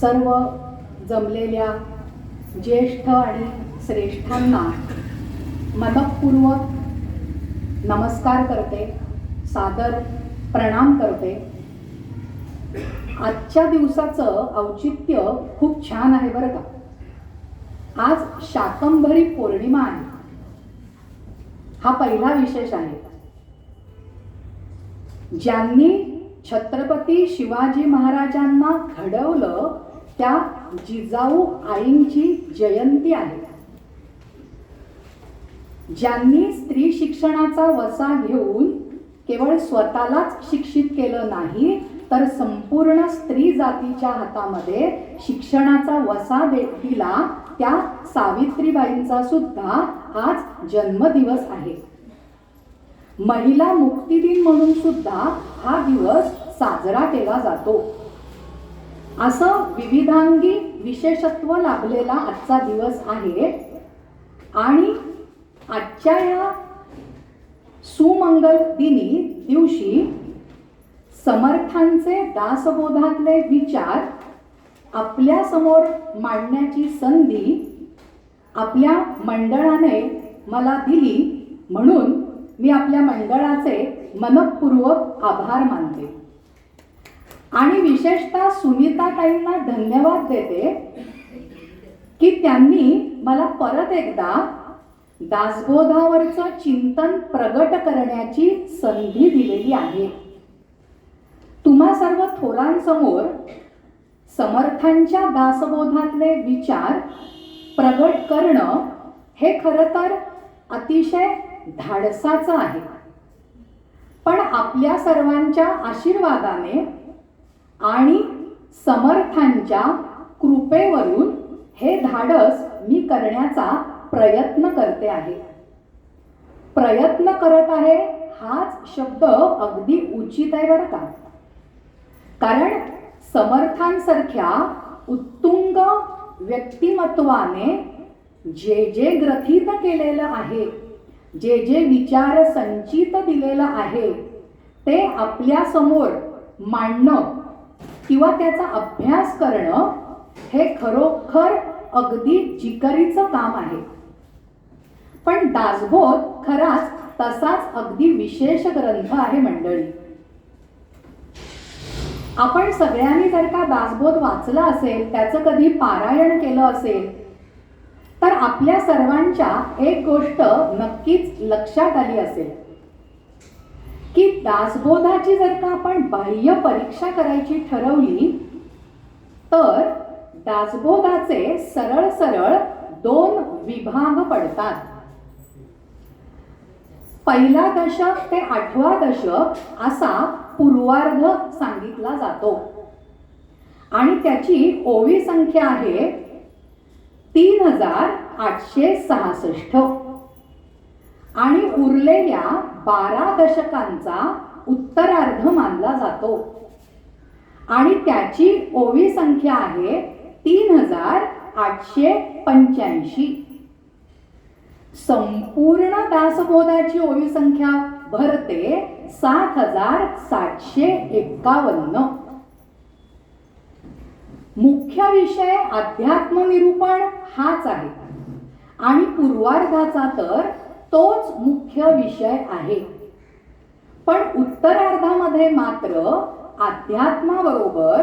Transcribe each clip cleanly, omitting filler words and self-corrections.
सर्व जमलेल्या ज्येष्ठ आणि श्रेष्ठांना मनःपूर्वक नमस्कार करते, सादर प्रणाम करते. आजच्या दिवसाचं औचित्य खूप छान आहे बरं का. आज शाकंभरी पौर्णिमा आहे. हा पहिला विशेष आहे. ज्यांनी छत्रपती शिवाजी महाराजांना घडवलं त्या जिजाऊ आईंची जयंती आहे. ज्यांनी स्त्री शिक्षणाचा वसा घेऊन केवळ स्वतःलाच शिक्षित केलं नाही तर संपूर्ण स्त्री जातीच्या हातामध्ये शिक्षणाचा वसा दिला त्या सावित्रीबाईंचा सुद्धा आज जन्मदिवस आहे. महिला मुक्ती दिन म्हणून सुद्धा हा दिवस साजरा केला जातो. असं विविधांगी विशेषत्व लाभलेला आजचा दिवस आहे. आणि आजच्या या सुमंगल दिवशी समर्थांचे दासबोधातले विचार आपल्या समोर मांडण्याची संधी आपल्या मंडळाने मला दिली, म्हणून मी आपल्या मंडळाचे मनःपूर्वक आभार मानते. आणि विशेषतः सुनीताताईंना धन्यवाद देते की त्यांनी मला परत एकदा दासबोधावरचं चिंतन प्रगट करण्याची संधी दिलेली आहे. तुम्हा सर्व थोरांसमोर समर्थांच्या दासबोधातले विचार प्रगट करणं हे खरं तर अतिशय धाडसाचं आहे. पण आपल्या सर्वांच्या आशीर्वादाने आणि समर्थांच्या कृपेवरून हे धाडस मी करण्याचा प्रयत्न करते आहे. प्रयत्न करत आहे हाच शब्द अगदी उचित आहे बरं का. कारण समर्थांसारख्या उत्तुंग व्यक्तिमत्वाने जे जे ग्रथित केलेलं आहे, जे जे विचार संचित दिलेलं आहे ते आपल्या समोर मांडणं किंवा त्याचा अभ्यास करणं हे खरोखर अगदी जिकरीचं काम आहे. पण दासबोध खराच तसाच अगदी विशेष ग्रंथ आहे मंडळी. आपण सगळ्यांनी जर का दासबोध वाचला असेल, त्याचं कधी पारायण केलं असेल तर आपल्या सर्वांच्या एक गोष्ट नक्कीच लक्षात आली असेल की दासबोधाची जर का आपण बाह्य परीक्षा करायची ठरवली तर दासबोधाचे सरळ सरळ 2 विभाग पडतात. पहिला दशक ते 8वा दशक असा पूर्वार्ध सांगितला जातो आणि त्याची ओवी संख्या आहे 3866 आणि उरलेल्या 12 दशकांचा उत्तरार्ध मानला जातो आणि त्याची ओवी संख्या आहे 3885. संपूर्ण दासबोधाची ओवी संख्या भरते 7751. मुख्य विषय अध्यात्म निरूपण हाच आहे आणि पूर्वार्धाचा तर तोच मुख्य विषय आहे. पण उत्तरार्धामध्ये मात्र अध्यात्माबरोबर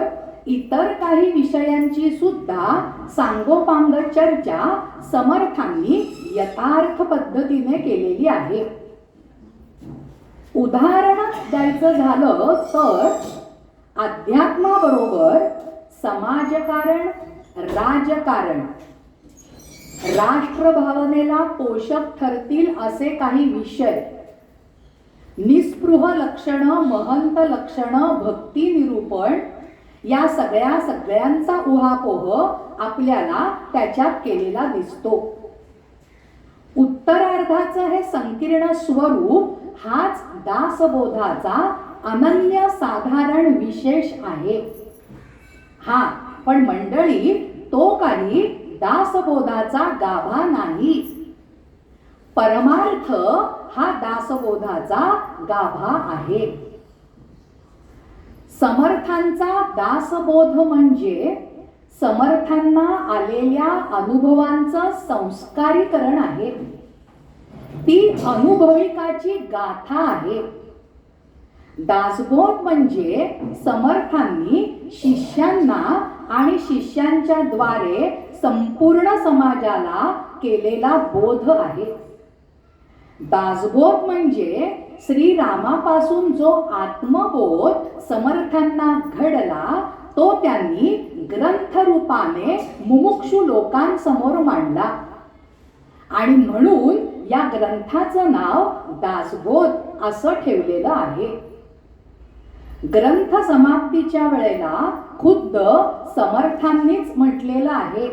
इतर काही विषयांची सुद्धा सांगोपांग चर्चा समर्थांनी यथार्थ पद्धतीने केलेली आहे. उदाहरण द्यायचं झालं तर अध्यात्माबरोबर समाजकारण, राजकारण, राष्ट्रभावनेला पोषक ठरतील असे काही विषय, निस्पृह लक्षणं, महंत लक्षणं, भक्ती निरूपण या सगळ्यांचा उहापोह आपल्याला त्याच्यात केलेला दिसतो. उत्तरार्धाचं हे संकीर्ण स्वरूप हाच दासबोधाचा अनन्य साधारण विशेष आहे. हा पण मंडळी तो काही दासबोधाचा गाभा नाही. परमार्थ हा दासबोधाचा गाभा आहे. समर्थांचा दासबोध म्हणजे समर्थांना आलेल्या अनुभवांचं संस्कारीकरण आहे. ती अनुभविकाची गाथा आहे. दासबोध म्हणजे समर्थांनी शिष्यांना आणि शिष्यांच्या द्वारे संपूर्ण समाजाला केलेला बोध आहे. दासबोध म्हणजे श्रीरामापासून जो आत्मबोध समर्थांना घडला तो त्यांनी ग्रंथरूपाने मुमुक्षु लोकांसमोर मांडला आणि म्हणून या ग्रंथाचं नाव दासबोध असं ठेवलेलं आहे. ग्रंथ समाप्तीच्या वेळेला खुद्द समर्थांनीच म्हटलेलं आहे,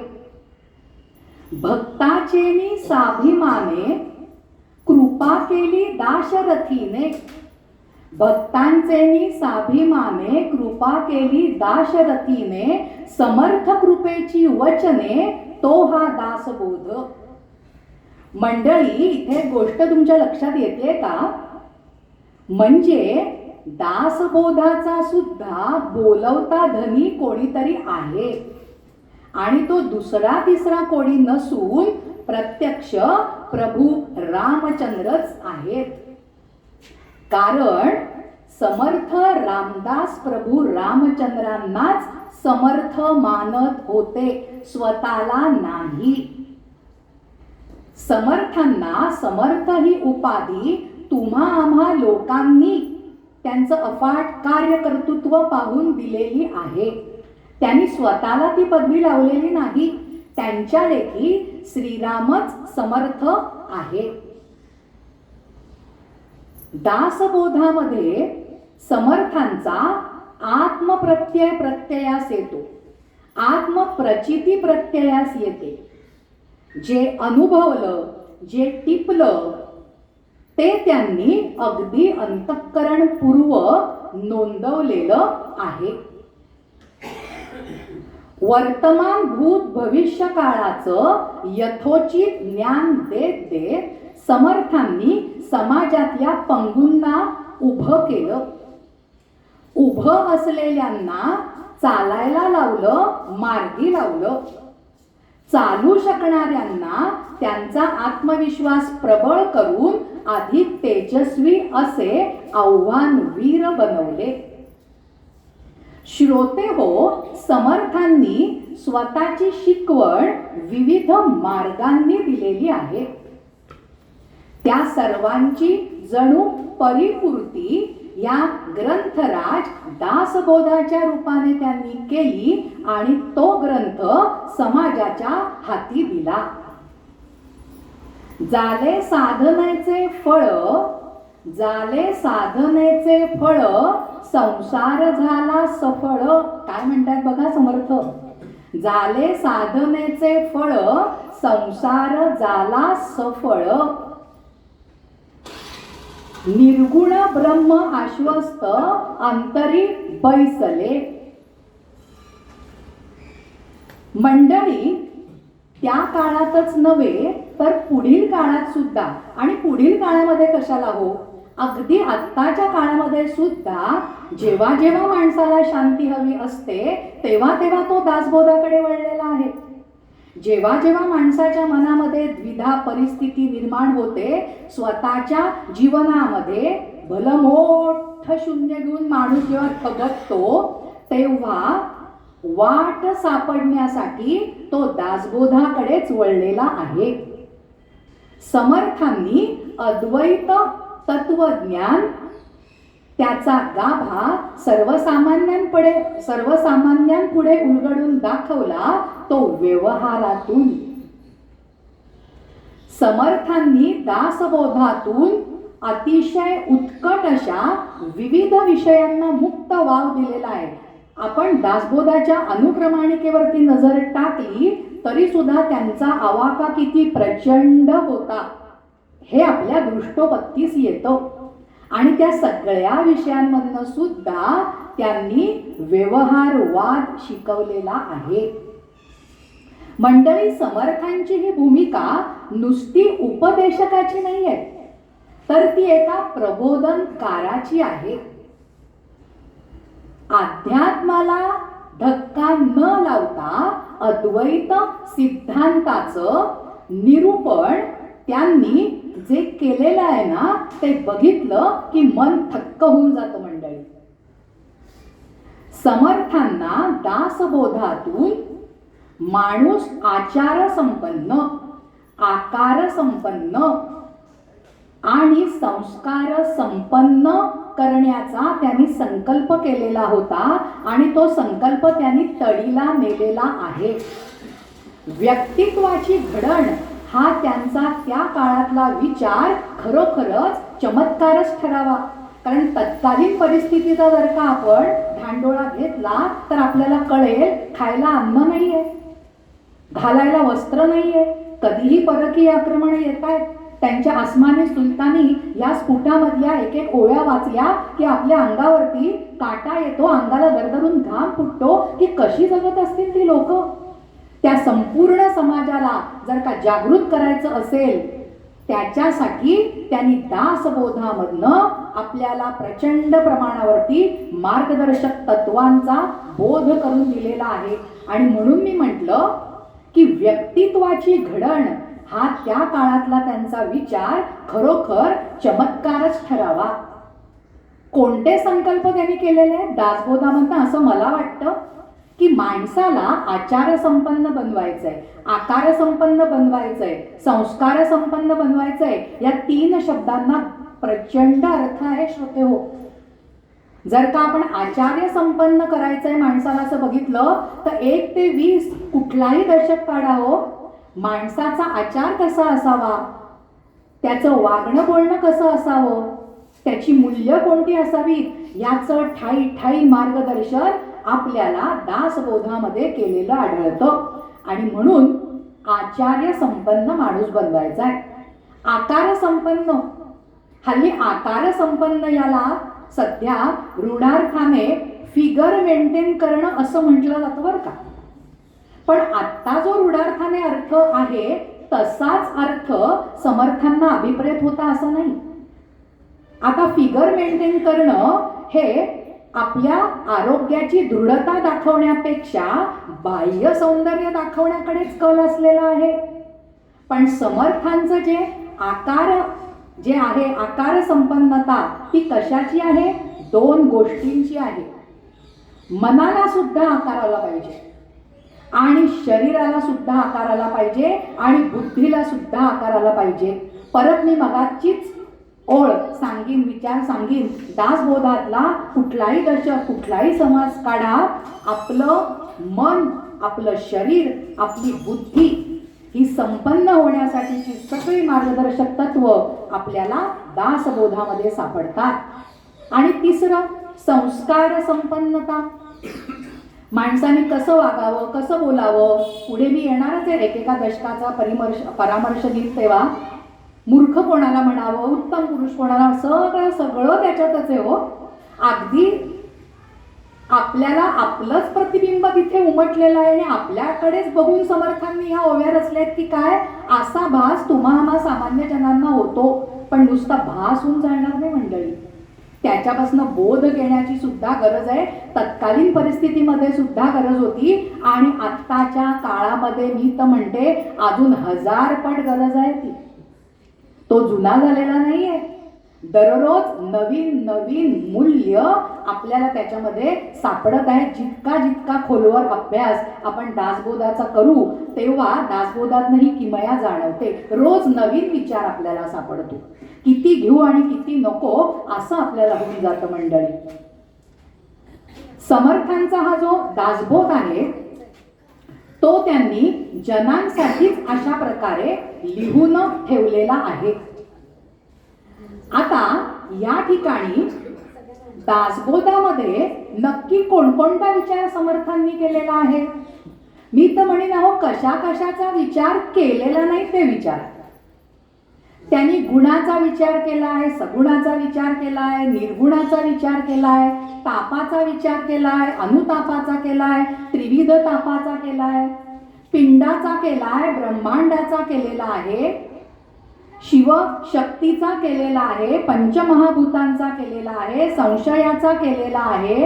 भक्ताचेनी साभिमाने कृपा केली दाशरथीने. भक्तांचेनी साभिमाने कृपा केली दाशरथीने, समर्थ कृपेची वचने तो हा दासबोध. मंडळी, इथे गोष्ट तुमच्या लक्षात येते का? म्हणजे दासबोधाचा सुद्धा बोलवता धनी कोणीतरी आहे आणि तो दुसरा तिसरा कोणी नसून प्रत्यक्ष प्रभू रामचंद्रच आहेत. कारण समर्थ रामदास प्रभू रामचंद्रांनाच समर्थ मानत होते, स्वतःला नाही. समर्थांना समर्थ ही उपाधी तुम्हा आम्हा लोकांनी त्यांचं अफाट कार्यकर्तृत्व पाहून दिलेली आहे. त्यांनी स्वतःला ती पदवी लावलेली नाही. त्यांच्या लेखी श्रीरामच समर्थ आहे. दासबोधामध्ये समर्थांचा आत्मप्रत्यय प्रत्ययास येतो, आत्मप्रचिती प्रत्ययास येते. जे अनुभवलं, जे टिपलं ते त्यांनी अगदी अंतःकरणपूर्वक नोंदवलेलं आहे. वर्तमान भूत भविष्य काळाचं यथोचित ज्ञान देत देत समर्थांनी समाजातल्या पंगूंना उभं केलं. उभं असलेल्यांना चालायला लावलं, मार्गी लावलं. चालू शकणाऱ्यांना त्यांचा आत्मविश्वास प्रबळ करून अधिक तेजस्वी असे आव्हानवीर बनवले. श्रोते हो, समर्थांनी स्वतःची शिकवण विविध मार्गांनी दिलेली आहे. त्या सर्वांची जणू परिपूर्ती या ग्रंथराज दासबोधाच्या रूपाने त्यांनी केली आणि तो ग्रंथ समाजाच्या हाती दिला. जाले साधनेचे फळ, जाले साधनेचे फळ, संसार झाला सफळ. काय म्हणतात बघा समर्थ, जाले साधनेचे फळ, संसार झाला सफळ. निर्गुण ब्रह्म आश्वस्त, अंतरी बैसले. मंडळी, त्या काळातच नव्हे तर पुढील काळात सुद्धा, आणि पुढील काळामध्ये कशाला हो, अगदी आत्ताच्या काळामध्ये सुद्धा जेव्हा जेव्हा माणसाला शांती हवी असते तेव्हा तेव्हा तो दासबोधाकडे वळलेला आहे. जेव्हा जेव्हा माणसाच्या मनामध्ये द्विधा परिस्थिती निर्माण होते, स्वतःच्या जीवनामध्ये भलं मोठं शून्य घेऊन माणूस जेव्हा थबकतो तेव्हा वाट सापडण्यासाठी तो दासबोधाकडेच वळलेला आहे. समर्थांनी अद्वैत तत्वज्ञान त्याचा गाभा सर्वसामान्यांपुढे उलगडून दाखवला, तो व्यवहारातून. समर्थांनी दासबोधातून अतिशय उत्कट अशा विविध विषयांना मुक्त वाव दिलेला आहे. आपण दासबोधाच्या अनुक्रमणिकेवरती नजर टाकली तरी सुद्धा त्यांचा आवाका किती प्रचंड होता हे आपल्या दृष्टोपत्तीस येतं. आणि त्या सगळ्या विषयांमधनं सुद्धा त्यांनी व्यवहारवाद शिकवलेला आहे. मंडळी, समर्थांची ही भूमिका नुसती उपदेशकाची नाही आहे, तर ती एका प्रबोधनकाराची आहे. अध्यात्माला धक्का न लावता अद्वैत सिद्धांताचं निरूपण त्यांनी जे केलेलं आहे ना, ते बघितलं की मन थक्क होऊन जातं मंडळी. समर्थांना दासबोधातून माणूस आचार संपन्न, आकार संपन्न आणि संस्कार संपन्न करण्याचा त्यांनी संकल्प केलेला होता आणि तो संकल्प त्यांनी तडीला नेलेला आहे. व्यक्तित्वाची घडण हा त्यांचा त्या काळातला विचार खरोखरच चमत्कारच ठरावा. कारण तत्कालीन परिस्थितीचा जर का आपण धांडोळा घेतला तर आपल्याला कळेल, खायला अन्न नाहीये, घालायला वस्त्र नाहीये, कधीही परकीय आक्रमण येत आहेत. त्यांच्या आसमानी सुलतानी या स्फुटामधल्या एक एक ओव्या वाचल्या की आपल्या अंगावरती काटा येतो, अंगाला दरदरून घाम फुटतो की कशी जगत असतील ती लोक. त्या संपूर्ण समाजाला जर का जागृत करायचं असेल, त्याच्यासाठी त्यांनी दासबोधामधनं आपल्याला प्रचंड प्रमाणावरती मार्गदर्शक तत्वांचा बोध करून दिलेला आहे. आणि म्हणून मी म्हटलं की व्यक्तित्वाची घडण हा त्या काळातला त्यांचा विचार खरोखर चमत्कारच ठरावा. कोणते संकल्प त्यांनी केलेले आहेत दासबोधामधनं? असं मला वाटतं की माणसाला आचार संपन्न बनवायचंय, आकार संपन्न बनवायचंय, संस्कार संपन्न बनवायचंय. या 3 शब्दांना प्रचंड अर्थ आहे श्रोते हो. जर का आपण आचार्य संपन्न करायचंय माणसाला असं बघितलं तर 1 ते 20 कुठलाही दशक काढा हो, माणसाचा आचार कसा असावा, त्याचं वागणं बोलणं कसं असावं, त्याची मूल्य कोणती असावीत, याचं ठाई ठाई मार्गदर्शन आपल्याला दासबोधामध्ये केलेलं आढळतं. आणि म्हणून आचार्य संपन्न माणूस बनवायचा आहे. आकार संपन्न, हल्ली आकार संपन्न याला सध्या रूढार्थाने फिगर मेंटेन करणं असं म्हटलं जातं बरं का. पण आत्ता जो रूढार्थाने अर्थ आहे तसाच अर्थ समर्थांना अभिप्रेत होता असं नाही. आता फिगर मेंटेन करणं हे आपल्या आरोग्याची दृढता दाखवण्यापेक्षा बाह्य सौंदर्य दाखवण्याकडेच कल असलेला आहे. पण समर्थांचं जे आहे आकार संपन्नता, ती कशाची आहे? 2 गोष्टींची आहे. मनाला सुद्धा आकार आला पाहिजे आणि शरीराला सुद्धा आकार आला पाहिजे आणि बुद्धीला सुद्धा आकार आला पाहिजे. परत मी मगाचीच ओळ सांगीन, विचार सांगीन, दासबोधातला कुठलाही दशक, कुठलाही समाज काढा, आपलं मन, आपलं शरीर, आपली बुद्धी ही संपन्न होण्यासाठीची सगळी मार्गदर्शक तत्व आपल्याला दासबोधामध्ये सापडतात. आणि 3 संस्कार संपन्नता. माणसाने कसं वागावं, कसं बोलावं, पुढे मी येणारच आहे एकेका दशकाचा परामर्श देईन तेव्हा. मूर्ख कोणाला म्हणावं, उत्तम पुरुष कोणाला, सगळं त्याच्यातच आहे हो. अगदी आपल्याला आपलंच प्रतिबिंब तिथे उमटलेलं आहे आणि आपल्याकडेच बघून समर्थांनी ह्या ओव्या रचल्यात की काय असा भास तुम्हा सामान्य जनांना होतो. पण नुसता भास होऊन जाणार नाही मंडळी, त्याच्यापासून बोध घेण्याची सुद्धा गरज आहे. तत्कालीन परिस्थितीमध्ये सुद्धा गरज होती आणि आत्ताच्या काळामध्ये मी तर म्हणते अजून 1000 पट गरज आहे ती. तो जुना झालेला नाहीये. दररोज नवीन नवीन मूल्य आपल्याला त्याच्यामध्ये सापडत आहे. जितका जितका खोलवर अभ्यास आपण दासबोधाचा करू तेव्हा दासबोधातनं ही किमया जाणवते. रोज नवीन विचार आपल्याला सापडतो. किती घेऊ आणि किती नको असं आपल्याला होऊन जातं मंडळी. समर्थांचा हा जो दासबोध आहे तो त्यांनी जनांसाठीच अशा प्रकारे लिहून ठेवलेला आहे. आता या ठिकाणी दासबोधामध्ये नक्की कोणकोणता विचार समर्थांनी केलेला आहे? मी तर म्हणेन अहो, कशा कशाचा विचार केलेला नाही ते विचार. त्यांनी गुणाचा विचार केला आहे, सगुणाचा विचार केला आहे, निर्गुणाचा विचार केला आहे, तापाचा विचार केला आहे, अनुतापाचा केला आहे, त्रिविध तापाचा केला आहे, पिंडाचा केला आहे, ब्रह्मांडाचा केलेला आहे, शिवशक्तीचा केलेला आहे, पंचमहाभूतांचा केलेला आहे, संशयाचा केलेला आहे,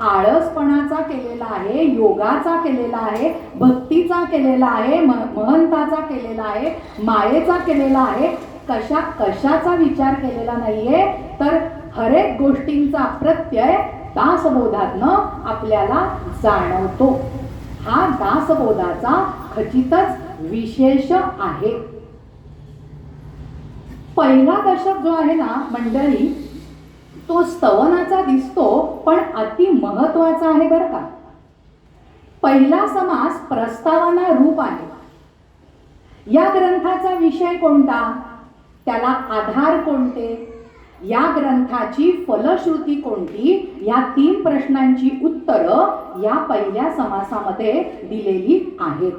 आळसपणाचा केलेला आहे, योगाचा केलेला आहे, भक्तीचा केलेला आहे, महंताचा केलेला आहे, मायेचा केलेला आहे. कशाचा विचार केलेला नाहीये, तर हरेक गोष्टींचा प्रत्यय दासबोधातनं आपल्याला जाणवतो. हा दासबोधाचा खचितच विशेष आहे. पहिला दशक जो आहे ना मंडळी, तो स्तवनाचा दिसतो पण अति महत्वाचा आहे बरं का. पहिला समास प्रस्तावना रूप आहे. या ग्रंथाचा विषय कोणता, त्याला आधार कोणते, या ग्रंथाची फलश्रुती कोणती, या 3 प्रश्नांची उत्तरं या पहिल्या समासामध्ये दिलेली आहेत.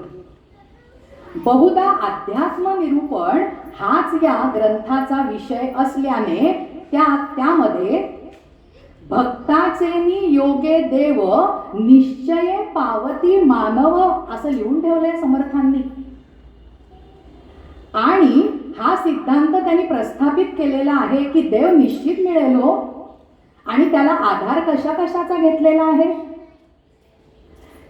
बहुधा अध्यात्म निरूपण हाच या ग्रंथाचा विषय असल्याने त्यामध्ये भक्ताचेनी योगे देव निश्चये पावती मानव असं लिहून ठेवलंय समर्थांनी. आणि हा सिद्धांत त्यांनी प्रस्थापित केलेला आहे की देव निश्चित मिळेल हो. आणि त्याला आधार कशाचा घेतलेला आहे.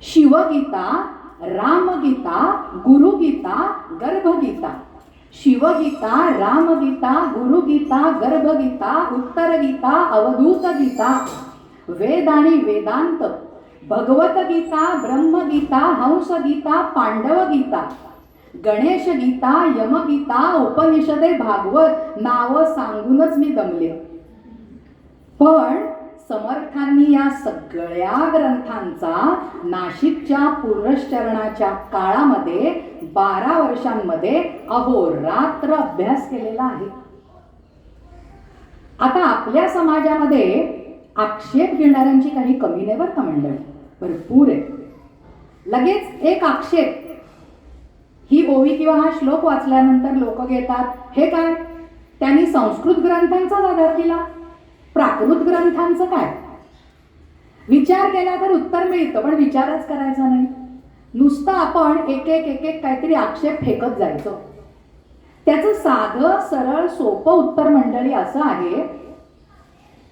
शिवगीता, रामगीता, गुरुगीता, गर्भगीता. शिवगीता, रामगीता, गुरुगीता, गर्भगीता, उत्तरगीता, अवधूत गीता, वेद आणि वेदांत, भगवतगीता, ब्रह्मगीता, हंसगीता, पांडवगीता, गणेश गीता, यमगीता, उपनिषदे, भागवत नाव सांगूनच मी दमले. पण समर्थांनी या सगळ्या ग्रंथांचा नाशिकच्या पुरश्चरणाच्या काळामध्ये 12 वर्षांमध्ये अहोरात्र अभ्यास केलेला आहे. आता आपल्या समाजामध्ये आक्षेप घेणाऱ्यांची काही कमी नाही बरं का मंडळी, भरपूर आहे. लगेच एक आक्षेप, ही ओवी किंवा हा श्लोक वाचल्यानंतर लोक घेतात, हे काय त्यांनी संस्कृत ग्रंथांचाच आधार दिला, प्राकृत ग्रंथांचं काय. विचार केला तर उत्तर मिळतं, पण विचारच करायचा नाही. नुसतं आपण एक एक काहीतरी आक्षेप फेकत जायचं. त्याचं साधं सरळ सोपं उत्तर मंडळी असं आहे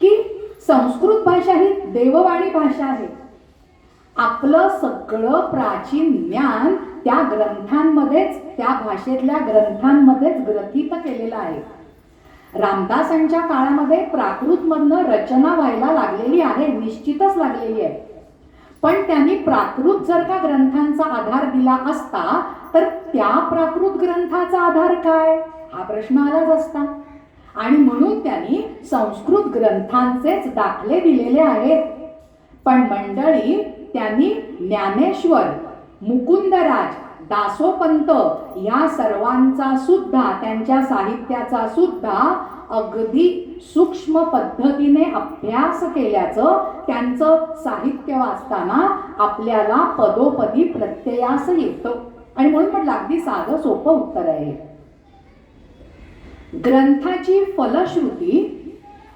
की संस्कृत भाषा ही देववाणी भाषा आहे. आपलं सगळं प्राचीन ज्ञान त्या ग्रंथांमध्येच, त्या भाषेतल्या ग्रंथांमध्येच ग्रथित केलेलं आहे. रामदासांच्या काळामध्ये प्राकृतमधनं रचना व्हायला लागलेली आहे, निश्चितच लागलेली आहे. पण त्यांनी प्राकृत जर का ग्रंथांचा आधार दिला असता तर त्या प्राकृत ग्रंथाचा आधार काय, हा प्रश्न आलाच असता. आणि म्हणून त्यांनी संस्कृत ग्रंथांचेच दाखले दिलेले आहेत. पण मंडळी त्यांनी ज्ञानेश्वर, मुकुंदराज, दासोपंत या सर्वांचा सुद्धा, त्यांच्या साहित्याचा सुद्धा अगदी सूक्ष्म पद्धतीने अभ्यास केल्याचं त्यांचं साहित्य वाचताना आपल्याला पदोपदी प्रत्ययास येतं. आणि म्हणून म्हटलं अगदी साधं सोपं उत्तर आहे. ग्रंथाची फलश्रुती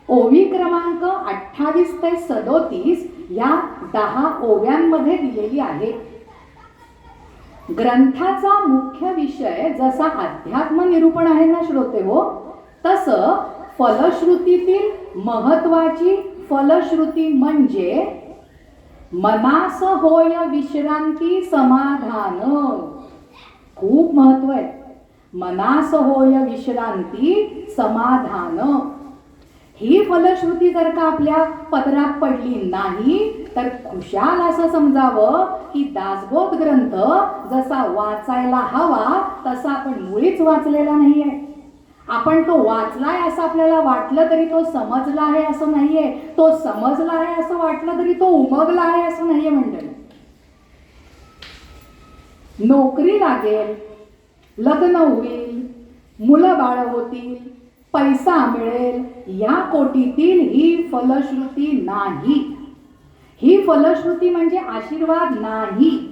ओवी क्रमांक 28 ते 37 या 10 ओव्यांमध्ये दिलेली आहे. ग्रंथाचा मुख्य विषय जसा अध्यात्म निरूपण आहे ना श्रोते हो, तसं फलश्रुतीतील महत्वाची फलश्रुती म्हणजे मनास होय विश्रांती समाधान. खूप महत्व आहे. मनास होय विश्रांती समाधान. ही फलश्रुती जर का आपल्या पदरात पडली नाही तर खुशाल असं समजावं की दासबोध ग्रंथ जसा वाचायला हवा तसा आपण मुळीच वाचलेला नाहीये. आपण तो वाचलाय असं आपल्याला वाटलं तरी तो समजला आहे असं नाहीये, तो समजला आहे असं वाटलं तरी तो उमगला आहे असं नाहीये मंडळी. नोकरी लागेल, लग्न होईल, मुलं बाळ होतील, पैसा मिळेल, या कोटीतील ही फलश्रुती नाही. ही फलश्रुती म्हणजे आशीर्वाद नाही.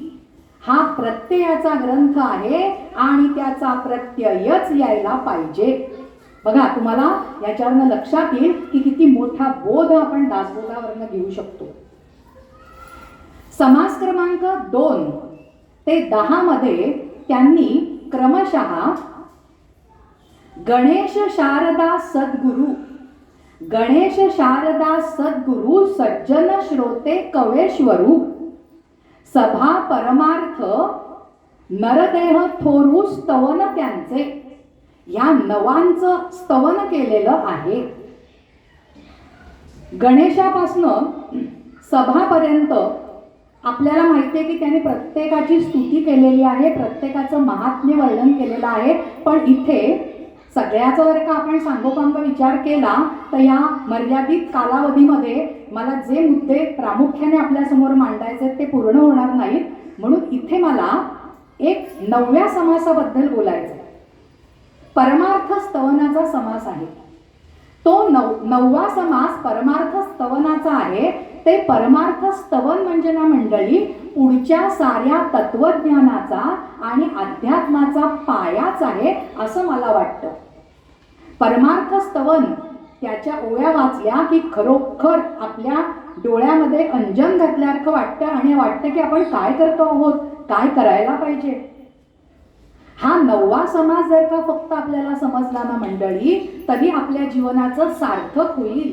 हा प्रत्ययाचा ग्रंथ आहे आणि त्याचा प्रत्ययच यायला पाहिजे. बघा तुम्हाला याच्यावरनं लक्षात येईल की किती मोठा बोध आपण दासबोधावरनं घेऊ शकतो. समास क्रमांक 2 ते 10 मध्ये त्यांनी क्रमशः गणेश शारदा सद्गुरु, गणेश शारदा सद्गुरु, सज्जन श्रोते कवेश्वरू सभा परमार्थ नरदेह थोरू स्तवन त्यांचे, या नवांचं स्तवन केलेलं आहे. गणेशापासनं सभापर्यंत आपल्याला माहिती आहे की त्याने प्रत्येकाची स्तुती केलेली आहे, प्रत्येकाचं महात्म्य वर्णन केलेलं आहे. पण इथे सगळ्याचा जर का आपण सांगोपांग विचार केला तर या मर्यादित कालावधीमध्ये मला जे मुद्दे प्रामुख्याने आपल्यासमोर मांडायचे ते पूर्ण होणार नाहीत. म्हणून इथे मला एक 9व्या समासाबद्दल बोलायचं. परमार्थ स्तवनाचा समास आहे तो 9वा समास परमार्थ स्तवनाचा आहे. ते परमार्थ स्तवन म्हणजे ना मंडळी पुढच्या साऱ्या तत्वज्ञानाचा आणि अध्यात्माचा पायाच आहे असं मला वाटतं. परमार्थ स्तवन त्याच्या ओव्या वाचल्या की खरोखर आपल्या डोळ्यामध्ये अंजन घातल्यासारखं वाटतं आणि वाटतं की आपण काय करतो आहोत, काय करायला पाहिजे. हा 9वा समास जर का फक्त आपल्याला समजला ना मंडळी तरी आपल्या जीवनाचं सार्थक होईल.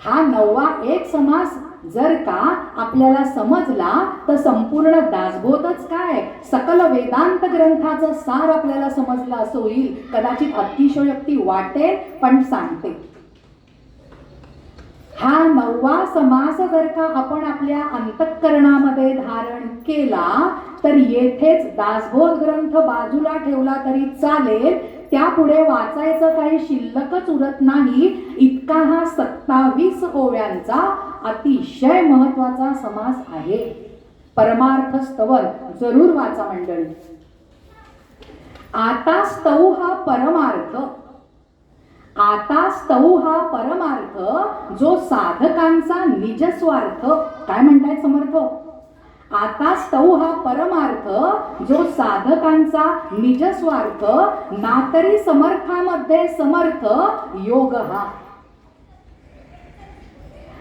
हा 9वा एक समास जर का आपल्याला समजला तर संपूर्ण दासबोधच काय सकल वेदांत ग्रंथाचं सार आपल्याला समजलं असं होईल. कदाचित अतिशयोक्ती वाटेल पण सांगते. हा 9वा समास जर का आपण आपल्या अंतःकरणामध्ये धारण केला तर येथेच दासबोध ग्रंथ बाजूला ठेवला तरी चालेल. त्यापुढे वाचायचं काही शिल्लकच उरत नाही इतका हा 27 ओव्यांचा अतिशय महत्वाचा समास आहे. परमार्थ स्तवन जरूर वाचा मंडळी. आता स्तव हा परमार्थ, आता स्तव हा परमार्थ जो साधकांचा निजस्वार्थ, काय म्हणतायत समर्थ, आता स्तव हा परमार्थ जो साधकांचा निजस्वार्थ ना तरी समर्थामध्ये समर्थ योग हा.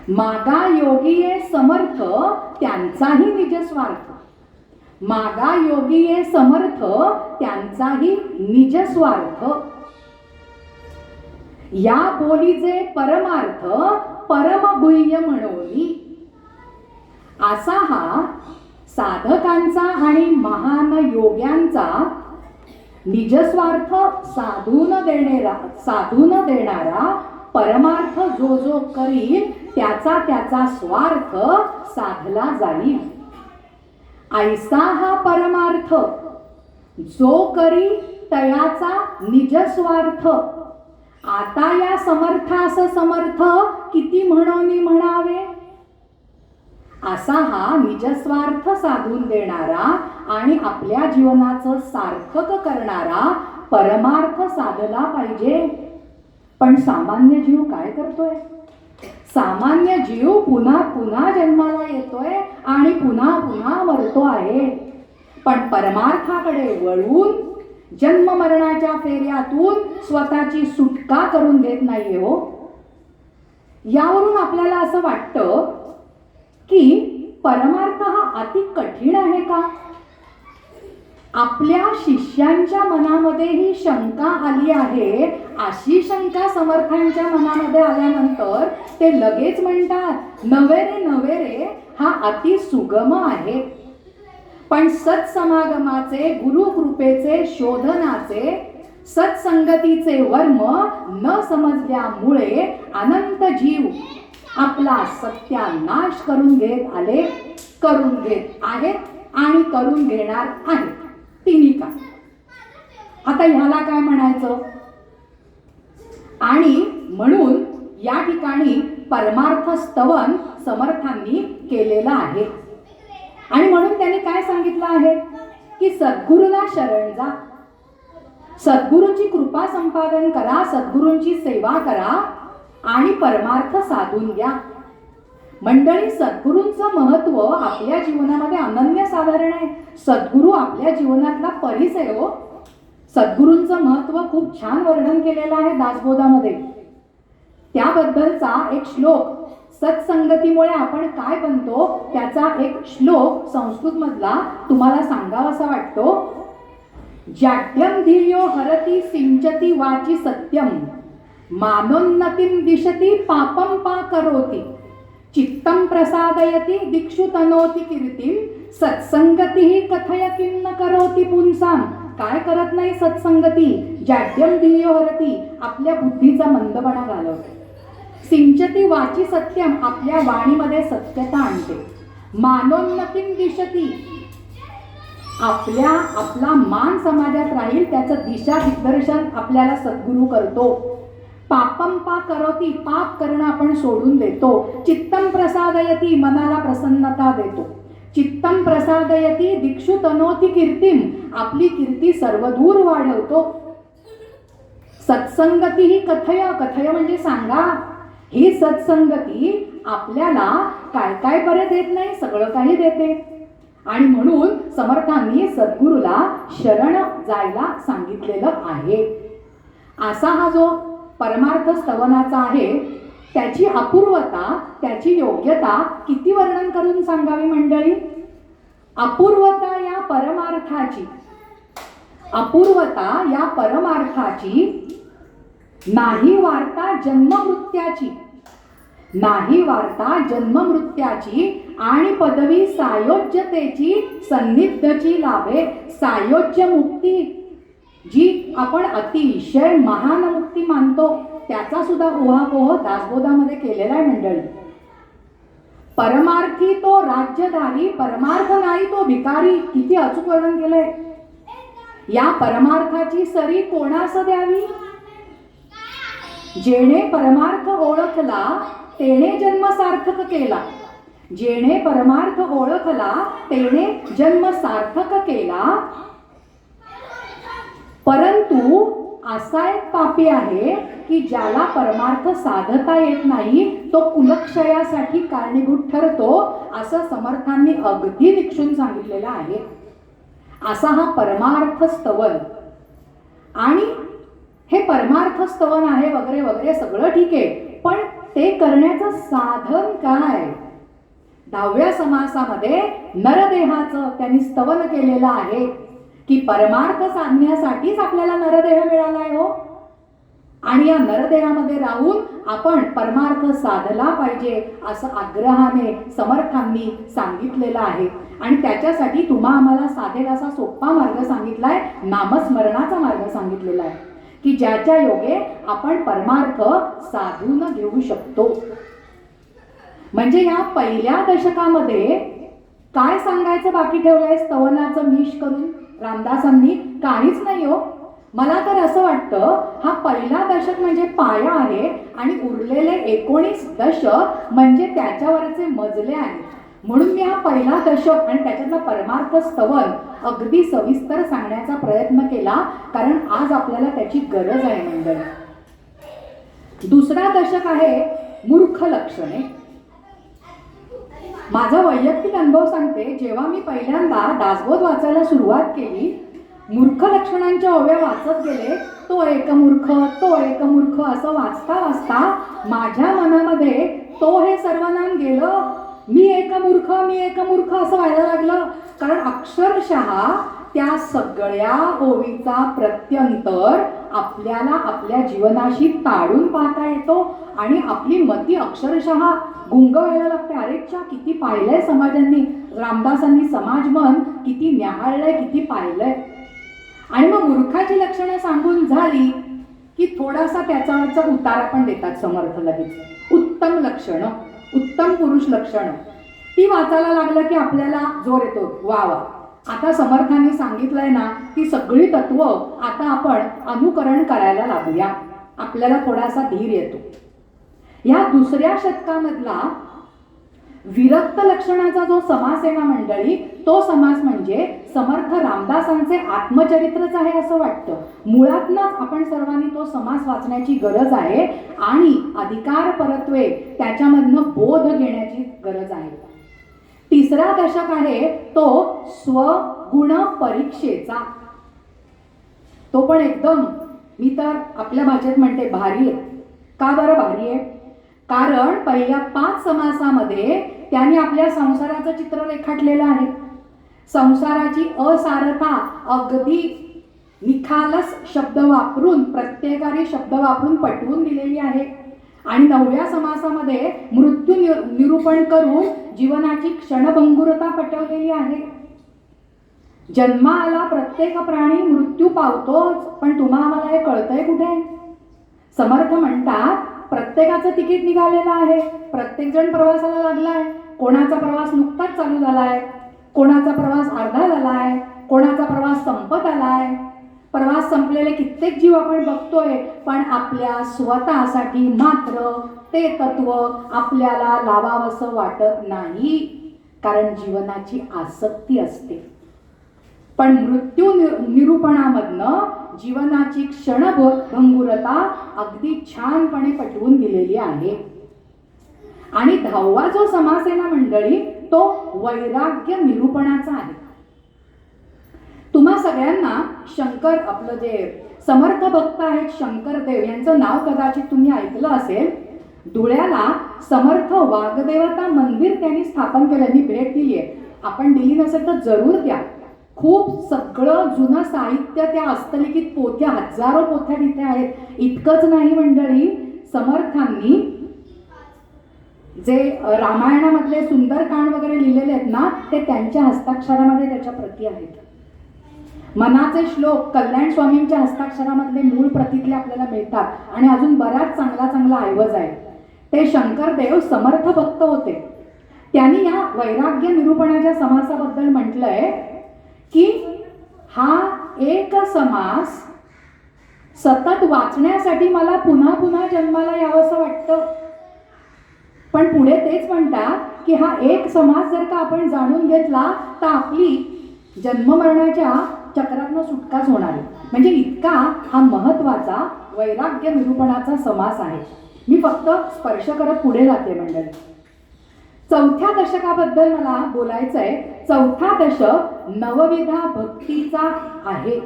मागा योगीये समर्थ त्यांचाही निजस्वार्थ, मागा योगीये समर्थ त्यांचाही निजस्वार्थ. या बोलीचे परमार्थ परमगुह्य म्हणोनी. असा हा साधकांचा आणि महान योग्यांचा निजस्वार्थ साधून देणारा परमार्थ जो जो करील त्याचा त्याचा स्वार्थ साधला जाईल. ऐसा हा परमार्थ जो करी तयाचा निजस्वार्थ. आता या समर्थास समर्थ किती म्हणोनी म्हणावे. असा हा निजस्वार्थ साधून देणारा आणि आपल्या जीवनाचं सार्थक करणारा परमार्थ साधला पाहिजे. पण सामान्य जीव काय करतोय. सामान्य जीव पुन्हा पुन्हा जन्माला येतोय आणि पुन्हा पुन्हा मरतो आहे. पण परमार्थाकडे वळून जन्म मरणाच्या फेऱ्यातून स्वतःची सुटका करून घेत नाहीये हो. यावरून आपल्याला असं वाटतं की परमार्थ हा अति कठीण आहे का. आपल्या शिष्यांच्या मनामध्ये ही शंका आली आहे. अशी शंका समर्थांच्या मनामध्ये आल्यानंतर ते लगेच म्हणतात नव्हे रे नव्हे रे, हा अति सुगम आहे. पण सत्समागमाचे गुरुकृपेचे शोधनाचे सत्संगतीचे वर्म न समजल्यामुळे अनंत जीव आपला सत्यानाश करून घेत आले, करून घेत आहेत आणि करून घेणार आहेत. तिन्ही का. आता ह्याला काय म्हणायचं. आणि म्हणून या ठिकाणी परमार्थ स्तवन समर्थांनी केलेलं आहे. आणि म्हणून त्यांनी काय सांगितलं आहे की सद्गुरूला शरण जा, सद्गुरूंची कृपा संपादन करा, सद्गुरूंची सेवा करा आणि परमार्थ साधून घ्या. मंडळी सद्गुरूंचं महत्व आपल्या जीवनामध्ये अनन्यसाधारण आहे. सद्गुरू आपल्या जीवनातला परिचय हो. सद्गुरूंचं महत्व खूप छान वर्णन केलेलं आहे दासबोधामध्ये. त्याबद्दलचा एक श्लोक, सत्संगतीमुळे आपण काय बनतो त्याचा एक श्लोक संस्कृत मधला तुम्हाला सांगावासा वाटतो. जाड्यम धियो हरती सिंचती वाची सत्यम, मानोन्नतिं दिशती पापम पा करोति, चित्तं प्रसादयति दिक्षु तनोति कीर्तिं, सत्संगती कथय किं न करोति पुंसाम, काय करत नाही सत्संगती, जाड्यम धियो हरती, आपल्या बुद्धीचा मंदपणा घालवते. सिंचती वाची सत्यम, आपल्या वाणीमध्ये सत्यता आणते. मानोन्नतीम दिशती, आपला मान समाजात राहील त्याचं दिशा दिग्दर्शन आपल्याला सद्गुरू करतो. पापम पा करोती, पाप करणं आपण सोडून देतो. चित्तम प्रसादयती, मनाला प्रसन्नता देतो. चित्तम प्रसादयती दिक्षु तनोती कीर्तिम, आपली कीर्ती सर्वदूर वाढवतो. सत्संगती ही कथय, कथय म्हणजे सांगा. ही सत्संगती आपल्याला काय काय बरे देत नाही, सगळं काही देते. आणि म्हणून समर्थांनी सद्गुरूला शरण जायला सांगितलेलं आहे. असा हा जो परमार्थ स्तवनाचा आहे, त्याची अपूर्वता, त्याची योग्यता किती वर्णन करून सांगावी मंडळी. अपूर्वता या परमार्थाची, अपूर्वता या परमार्थाची, नाही वार्ता जन्ममृत्याची, नाही वार्ता जन्ममृत्याची, आणि पदवी सायोज्यतेची, सन्निधची लाभे सायोज्य मुक्ती, जी आपण अतिशय महान मुक्ती मानतो, त्याचा सुद्धा उहापोह दासबोधामध्ये केलेला आहे मंडळी. परमार्थी तो राज्यधारी, परमार्थ नाही तो भिकारी, किती अचूक वर्णन केलंय. या परमार्थाची सरी कोणास द्यावी, जेणे परमार्थ ओळखला तेणे जन्म सार्थक केला, जेणे परमार्थ ओळखला तेणे जन्म सार्थक केला. परंतु असा एक पापी आहे की ज्याला परमार्थ साधता येत नाही, तो कुलक्षयासाठी कारणीभूत ठरतो, असं समर्थांनी अगदी निक्षून सांगितलेलं आहे. असा हा परमार्थ स्तवन. आणि हे परमार्थ स्तवन आहे वगैरे वगैरे सगळं ठीक आहे, पण ते करण्याचं साधन काय. 10व्या समासामध्ये नरदेहाचं त्यांनी स्तवन केलेलं आहे की परमार्थ साधण्यासाठीच आपल्याला नरदेह मिळाला आहे हो. आणि या नरदेहामध्ये राहून आपण परमार्थ साधला पाहिजे असं आग्रहाने समर्थांनी सांगितलेलं आहे. आणि त्याच्यासाठी तुम्हा आम्हाला साधेल असा सोपा मार्ग सांगितलाय, नामस्मरणाचा मार्ग सांगितलेला आहे की ज्याच्या योगे आपण परमार्थ साधून घेऊ शकतो. म्हणजे या पहिल्या दशकामध्ये काय सांगायचं बाकी ठेवलंय स्तवनाचं मिश करून रामदासांनी, काहीच नाही हो. मला तर असं वाटतं हा पहिला दशक म्हणजे पाया आहे आणि उरलेले 19 दशक म्हणजे त्याच्यावरचे मजले आहेत. म्हणून मी हा पहिला दशक आणि त्याच्यातला परमार्थ स्तवन अगदी सविस्तर सांगण्याचा प्रयत्न केला, कारण आज आपल्याला त्याची गरज आहे मंडळी. दुसरा दशक आहे मूर्ख लक्षणे. माझा वैयक्तिक अनुभव सांगते, जेव्हा मी पहिल्यांदा दासबोध वाचायला सुरुवात केली, मूर्ख लक्षणांच्या ओव्या वाचत गेले, तो एक मूर्ख, तो एक मूर्ख असं वाचता वाचता माझ्या मनामध्ये तो हे सर्वनाम गेलं. मी एक मूर्ख, मी एक मूर्ख असं व्हायला लागलं. कारण अक्षरशः त्या सगळ्या ओवीचा प्रत्यंतर आपल्याला आपल्या जीवनाशी ताडून पाहता येतो आणि आपली मती अक्षरशः गुंग व्हायला लागते. अरेच्या किती पाहिलंय समाजांनी, रामदासांनी समाजमन किती न्याहाळलंय, किती पाहिलंय. आणि मग मूर्खाची लक्षणं सांगून झाली की थोडासा त्याच्यावरचा उतारा पण देतात समर्थ लगेच. उत्तम लक्षणं, उत्तम पुरुष लक्षणं ती वाचायला लागलं की आपल्याला जोर येतो, वा वा, आता समर्थांनी सांगितलंय ना ती सगळी तत्व आता आपण अनुकरण करायला लागूया, आपल्याला थोडासा धीर येतो. या दुसऱ्या शतकामधला विरक्त लक्षणाचा जो समास आहे ना मंडळी, तो समास म्हणजे समर्थ रामदासांचे आत्मचरित्रच आहे असं वाटतं. मुळातनच आपण सर्वांनी तो समास वाचण्याची गरज आहे आणि अधिकार परत्वे त्याच्यामधनं बोध घेण्याची गरज आहे. तिसरा दशक आहे तो स्वगुण परीक्षेचा. तो पण एकदम, मी तर आपल्या भाषेत म्हणते भारी आहे. का बरं भारी आहे? कारण पहिल्या 5 समासामध्ये त्यांनी आपल्या संसाराचं चित्र रेखाटलेलं आहे. संसाराची असारता अगदी निखालस शब्द वापरून, प्रत्येकाने शब्द वापरून पटवून दिलेली आहे. आणि 9व्या समासामध्ये मृत्यू निरूपण करून जीवनाची क्षणभंगुरता पटवलेली आहे. जन्माला प्रत्येक प्राणी मृत्यू पावतोच, पण तुम्हाला हे कळतंय कुठे? समर्थ म्हणतात प्रत्येकाचं तिकीट निघालेलं आहे, प्रत्येक जण प्रवासाला लागलाय. कोणाचा प्रवास नुकताच चालू झालाय, कोणाचा प्रवास अर्धा झालाय, कोणाचा प्रवास संपत आलाय. प्रवास संपलेले कित्येक जीव आपण बघतोय, पण आपल्या स्वतःसाठी मात्र ते तत्व आपल्याला लावावंसं वाटत नाही, कारण जीवनाची आसक्ती असते. पण मृत्यू निरूपणामधनं जीवनाची क्षणभंगुरता अगदी छानपणे पटवून दिलेली आहे. आणि 10वा जो समास आहे ना मंडळी, तो वैराग्य निरूपणाचा आहे. तुम्हा सगळ्यांना शंकर, आपलं जे समर्थ भक्त आहेत शंकरदेव, यांचं नाव कदाचित तुम्ही ऐकलं असेल. धुळ्याला समर्थ वाग्देवता मंदिर त्यांनी स्थापन केलं. मी भेट दिली आहे, आपण दिली नसेल तर जरूर द्या. खूप सगळं जुनं साहित्य, त्या हस्तलिखित पोथ्या, हजारो पोथ्या तिथे आहेत. इतकंच नाही मंडळी, समर्थांनी जे रामायणामधले सुंदरकांड वगैरे लिहिलेले आहेत ना, ते त्यांच्या हस्ताक्षरामध्ये त्याच्या प्रती आहेत. मनाचे श्लोक कल्याण स्वामींच्या हस्ताक्षरामधले मूळ प्रतीतले आपल्याला मिळतात. आणि अजून बराच चांगला चांगला ऐवज आहे. ते शंकरदेव समर्थ भक्त होते. त्यांनी या वैराग्य निरूपणाच्या समासाबद्दल म्हटलंय की हा एक समास सतत वाचण्यासाठी मला पुन्हा पुन्हा जन्माला यावंसं वाटतं. पण पुढे तेच म्हणतात की हा एक समास जर का आपण जाणून घेतला तर आपली जन्ममरणाच्या चक्रातनं सुटकाच होणार आहे. म्हणजे इतका हा महत्वाचा वैराग्य निरूपणाचा समास आहे. मी फक्त स्पर्श करत पुढे जाते मंडळी. 4थ्या दशकाबद्दल मला बोलायचं आहे. 4था दशक नवविधा भक्तीचा आहे.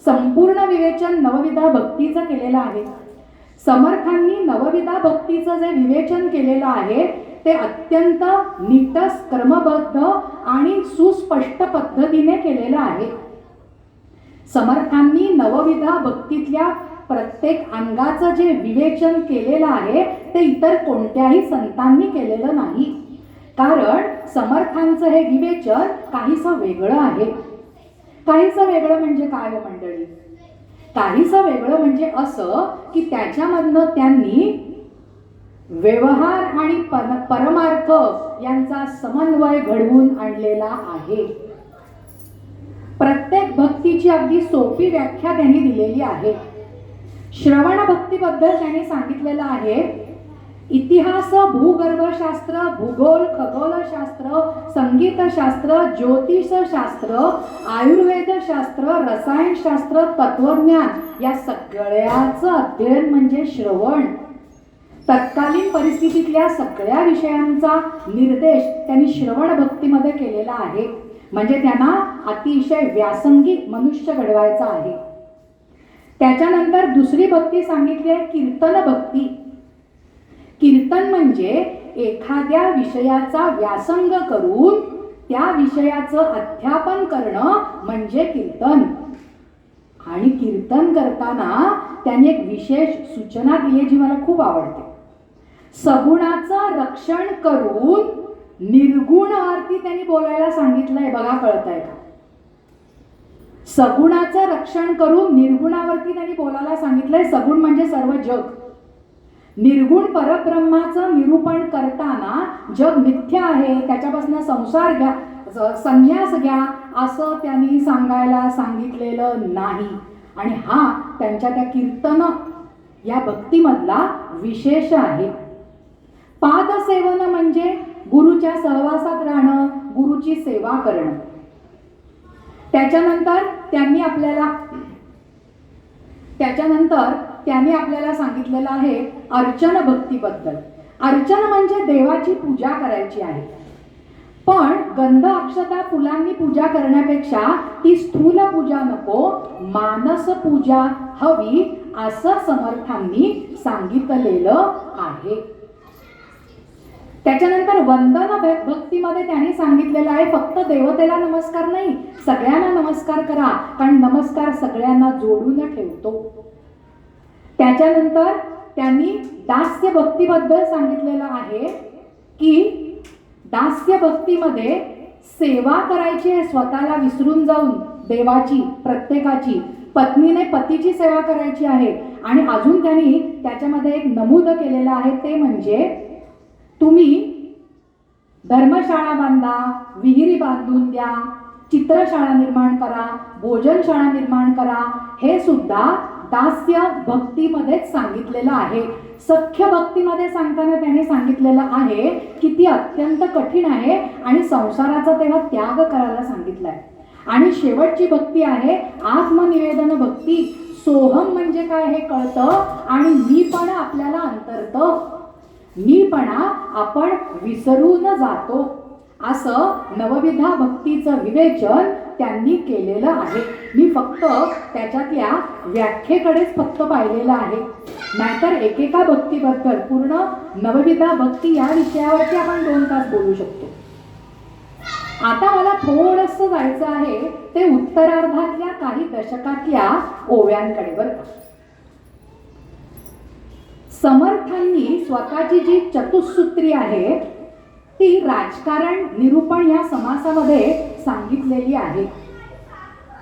संपूर्ण विवेचन नवविधा भक्तीचं केलेलं आहे. समर्थांनी नवविधा भक्तीचं जे विवेचन केलेलं आहे ते अत्यंत नीटस, क्रमबद्ध आणि सुस्पष्ट पद्धतीने केलेलं आहे. समर्थांनी नवविधा भक्तीतल्या प्रत्येक अंगाचं जे विवेचन केलेलं आहे ते इतर कोणत्याही संतांनी केलेलं नाही. कारण समर्थांचं हे विवेचन काहीसं वेगळं आहे. काहीसं वेगळं म्हणजे काय हो मंडळी? काहीसं वेगळं म्हणजे असं की त्याच्यामधनं त्यांनी व्यवहार आणि परमार्थ यांचा समन्वय घडवून आणलेला आहे. प्रत्येक भक्तीची अगदी सोपी व्याख्या त्यांनी दिलेली आहे. श्रवण भक्तीबद्दल त्यांनी सांगितलेलं आहे. इतिहास, भूगर्भशास्त्र, भूगोल, खगोलशास्त्र, संगीतशास्त्र, ज्योतिषशास्त्र, आयुर्वेदशास्त्र, रसायनशास्त्र, तत्वज्ञान या सगळ्याचं अध्ययन म्हणजे श्रवण. तत्कालीन परिस्थितीतल्या सगळ्या विषयांचा निर्देश त्यांनी श्रवण भक्तीमध्ये केलेला आहे. म्हणजे त्यांना अतिशय व्यासंगी मनुष्य घडवायचा आहे. त्याच्यानंतर दुसरी भक्ती सांगितली आहे कीर्तन भक्ती. कीर्तन म्हणजे एखाद्या विषयाचा व्यासंग करून त्या विषयाचं अध्यापन करणं म्हणजे कीर्तन. आणि कीर्तन करताना त्यांनी एक विशेष सूचना दिली जी मला खूप आवडते. सगुणाचं रक्षण करून निर्गुण आरती त्यांनी बोलायला सांगितलंय. बघा, कळतंय का? सगुणाचं रक्षण करून निर्गुणावरती त्यांनी बोलायला सांगितलंय. सगुण म्हणजे सर्व जग. निर्गुण परब्रह्माचं निरूपण करताना जग मिथ्या आहे, त्याच्यापासून संसार घ्या, संन्यास घ्या, असं त्यांनी सांगायला सांगितलेलं नाही. आणि हा त्यांच्या त्या कीर्तन या भक्तीमधला विशेष आहे. पादसेवन म्हणजे गुरुच्या सहवासात राहणं, गुरुची सेवा करणं. त्याच्यानंतर त्यांनी आपल्याला सांगितलेलं आहे अर्चन भक्तीबद्दल. अर्चन म्हणजे देवाची पूजा करायची आहे. पण गंध, अक्षता, फुलांनी पूजा करण्यापेक्षा ती स्थूल पूजा नको, मानस पूजा हवी, असं समर्थांनी सांगितलेलं आहे. त्याच्यानंतर वंदन भक्तीमध्ये त्यांनी सांगितलेलं आहे फक्त देवतेला नमस्कार नाही, सगळ्यांना नमस्कार करा, कारण नमस्कार सगळ्यांना जोडून ठेवतो. त्याच्यानंतर त्यांनी दास्य भक्तीबद्दल सांगितलेलं आहे की दास्य भक्तीमध्ये सेवा करायची आहे, स्वतःला विसरून जाऊन देवाची, प्रत्येकाची. पत्नीने पतीची सेवा करायची आहे. आणि अजून त्यांनी त्याच्यामध्ये एक नमूद केलेलं आहे, ते म्हणजे तुम्ही धर्मशाळा बांधा, विहिरी बांधून द्या, चित्रशाळा निर्माण करा, भोजनशाळा निर्माण करा. हे सुद्धा दास्य भक्तीमध्येच सांगितलेलं आहे. सख्य भक्तीमध्ये सांगताना त्यांनी सांगितलेलं आहे की ती अत्यंत कठीण आहे आणि संसाराचा तेव्हा त्याग करायला सांगितलाय. आणि शेवटची भक्ती आहे आत्मनिवेदन भक्ती. सोहम म्हणजे काय हे कळतं आणि मीपण आपल्याला अंतरतं. मीपणा आपण विसरून जातो. असं नवविधा भक्तीचं विवेचन त्यांनी केलेलं आहे. मी फक्त त्याच्यातल्या व्याख्येकडेच फक्त पाहिलेलं आहे, नाहीतर एकेका भक्तीबद्दल पूर्ण नवविधा भक्ती या विषयावरती आपण 2 तास बोलू शकतो. आता मला थोडंसं जायचं आहे ते उत्तरार्धातल्या काही दशकातल्या ओव्यांकडे. बरं का, समर्थांनी स्वतःची जी चतुसूत्री आहे ती राजकारण निरूपण या समासामध्ये सांगितलेली आहे.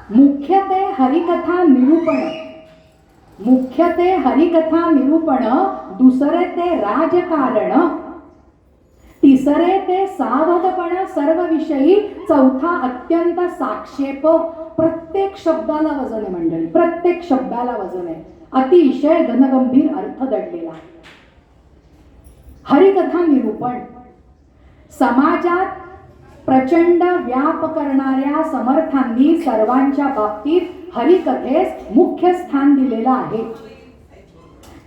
मुख्य ते हरिकथा निरूपण, मुख्य ते हरिकथा निरूपण, दुसरे ते राजकारण, तिसरे ते सावधपण सर्व विषयी, चौथा अत्यंत साक्षेप. प्रत्येक शब्दाला वजन आहे मंडळी, प्रत्येक शब्दाला वजन आहे. अतिशय घनगंभीर अर्थ दडलेला. हरिकथा निरूपण, समाजात प्रचंड व्याप करणाऱ्या समर्थांनी सर्वांच्या बाबतीत हरिकथेस मुख्य स्थान दिलेलं आहे.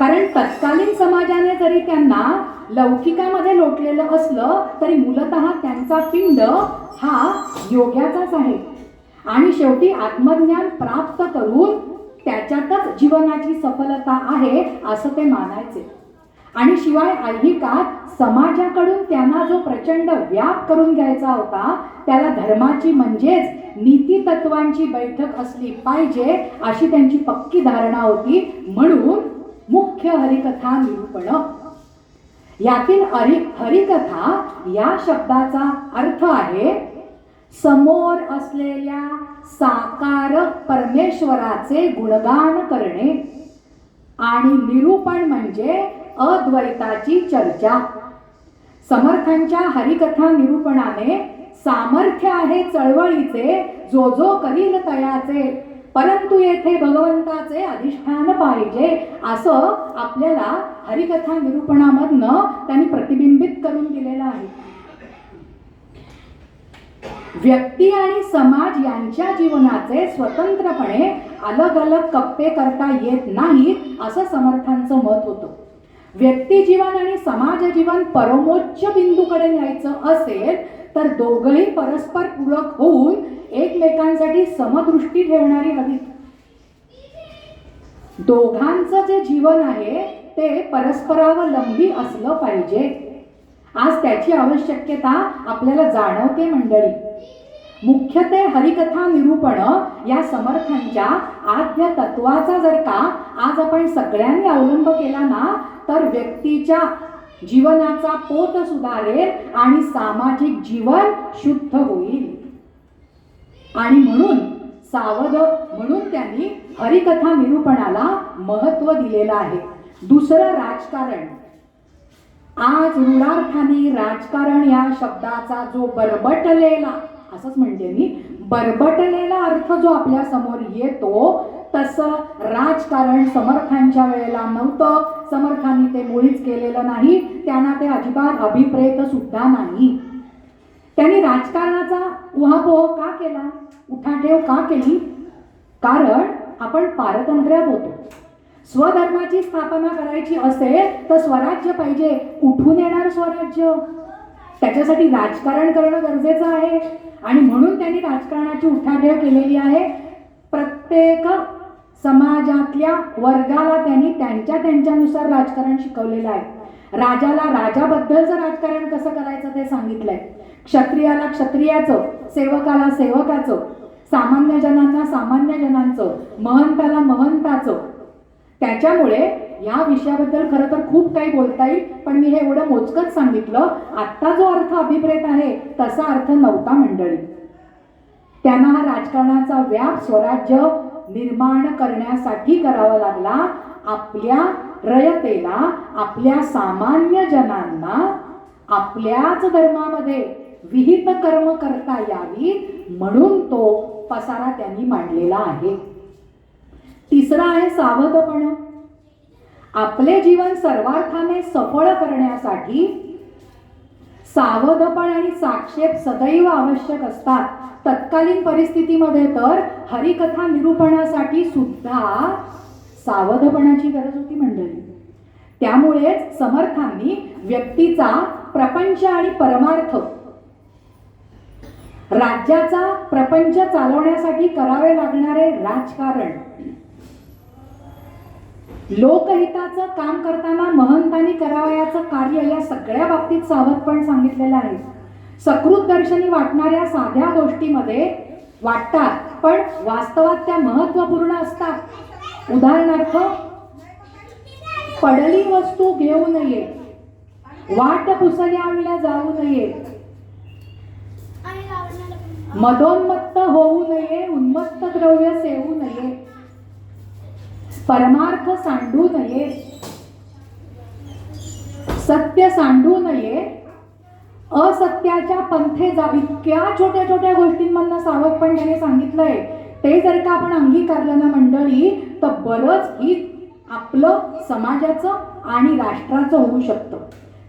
कारण तत्कालीन समाजाने जरी त्यांना लौकिकामध्ये लोटलेलं असलं तरी मूलतः त्यांचा पिंड हा योग्याचाच आहे. आणि शेवटी आत्मज्ञान प्राप्त करून त्याच्यातच जीवनाची सफलता आहे असं ते मानायचे. आणि शिवाय ऐहिकात समाजाकडून त्यांना जो प्रचंड व्याप करून घ्यायचा होता त्याला धर्माची म्हणजेच नीती तत्वांची बैठक असली पाहिजे अशी त्यांची पक्की धारणा होती. म्हणून मुख्य हरिकथा निरूपण. यातील हरिकथा या शब्दाचा अर्थ आहे समोर असलेल्या साकार परमेश्वराचे गुणगान करणे. आणि निरूपण म्हणजे अद्वैताची चर्चा. समर्थांच्या हरिकथा निरूपणाने सामर्थ्य आहे चळवळीचे, जो जो करील तयाचे, परंतु येथे भगवंताचे अधिष्ठान पाहिजे, असं आपल्याला हरिकथा निरूपणामधनं त्यांनी प्रतिबिंबित करून दिलेलं आहे. व्यक्ती आणि समाज यांच्या जीवनाचे स्वतंत्रपणे अलग अलग कप्पे करता येत नाहीत असं समर्थांचं मत होतं. व्यक्ती जीवन आणि समाज जीवन परमोच्च बिंदूकडे न्यायचं असेल तर दोघंही परस्पर पूरक होऊन एकमेकांसाठी समदृष्टी ठेवणारी हवीत. दोघांचं जे जीवन आहे ते परस्परावलंबी असलं पाहिजे. आज त्याची आवश्यकता आपल्याला जाणवते मंडळी. मुख्य ते हरिकथा निरूपण या समर्थांच्या आद्य तत्वाचा जर का आज आपण सगळ्यांनी अवलंब केला ना तर व्यक्तीच्या जीवनाचा पोत सुधारेल आणि सामाजिक जीवन शुद्ध होईल. आणि म्हणून त्यांनी हरिकथा निरूपणाला महत्व दिलेलं आहे. दुसरं राजकारण. आज रूढार्थाने राजकारण या शब्दाचा जो बरबटलेला, असंच म्हणते मी, बरबटलेला अर्थ जो आपल्या समोर येतो तसं राजकारण समर्थांच्या वेळेला नव्हतं. समर्थांनी ते मुळीच केलेलं नाही. त्यांना ते अजिबात अभिप्रेत सुद्धा नाही. त्यांनी राजकारणाचा उहापोह का केला, उठाठेव का केली? कारण आपण पारतंत्र्यात होतो. स्वधर्माची स्थापना करायची असेल तर स्वराज्य पाहिजे. कुठून येणार स्वराज्य? त्याच्यासाठी राजकारण करणं गरजेचं आहे. आणि म्हणून त्यांनी राजकारणाची उठाठेव केलेली आहे. प्रत्येक समाजातल्या वर्गाला त्यांनी त्यांच्यानुसार राजकारण शिकवलेलं आहे. राजाला राजाबद्दलचं राजकारण कसं करायचं ते सांगितलंय. क्षत्रियाला क्षत्रियाचं, सेवकाला सेवकाचं, सामान्य जनांना सामान्य जनांचं, महंताला महंताचं. त्याच्यामुळे या विषयाबद्दल खरं तर खूप काही बोलता येईल, पण मी हे एवढं मोजकच सांगितलं. आत्ता जो अर्थ अभिप्रेत आहे तसा अर्थ नव्हता मंडळी. त्यांना हा राजकारणाचा व्याप स्वराज्य निर्माण करण्यासाठी करावा लागला. आपल्या रयतेला, आपल्या सामान्य जनांना आपल्याच धर्मामध्ये विहित कर्म करता यावी म्हणून तो पसारा त्यांनी मांडलेला आहे. तिसरा आहे सावधपण. आपले जीवन सर्वार्थाने सफळ करण्यासाठी सावधपण आणि साक्षेप सदैव आवश्यक असतात. तत्कालीन परिस्थितीमध्ये तर हरिकथा निरूपणासाठी सुद्धा सावधपणाची गरज होती मंडळी. त्यामुळेच समर्थांनी व्यक्तीचा प्रपंच आणि परमार्थ, राज्याचा प्रपंच चालवण्यासाठी करावे लागणारे राजकारण, लोकहिताचं काम करताना महंतांनी करावयाचं कार्य, या सगळ्या बाबतीत सावधपण सांगितलेलं आहे. सकृत दर्शनी वाटणाऱ्या साध्या गोष्टीमध्ये वाटतात, पण वास्तवात त्या महत्वपूर्ण असतात. उदाहरणार्थ, पडली वस्तू घेऊ नये, वाट पुसल्याविना जाऊ नये, मदोन्मत्त होऊ नये, उन्मत्त द्रव्य सेवू नये, परमार्थ सांडू नये, सत्य सांडू नये, असत्याच्या पंथे जाऊ. इतक्या छोट्या छोट्या गोष्टींमधनं सावधपण त्याने सांगितलंय. ते जर का आपण अंगीकारलं ना मंडळी, तर बरंच हित आपलं समाजाचं आणि राष्ट्राचं होऊ शकतं.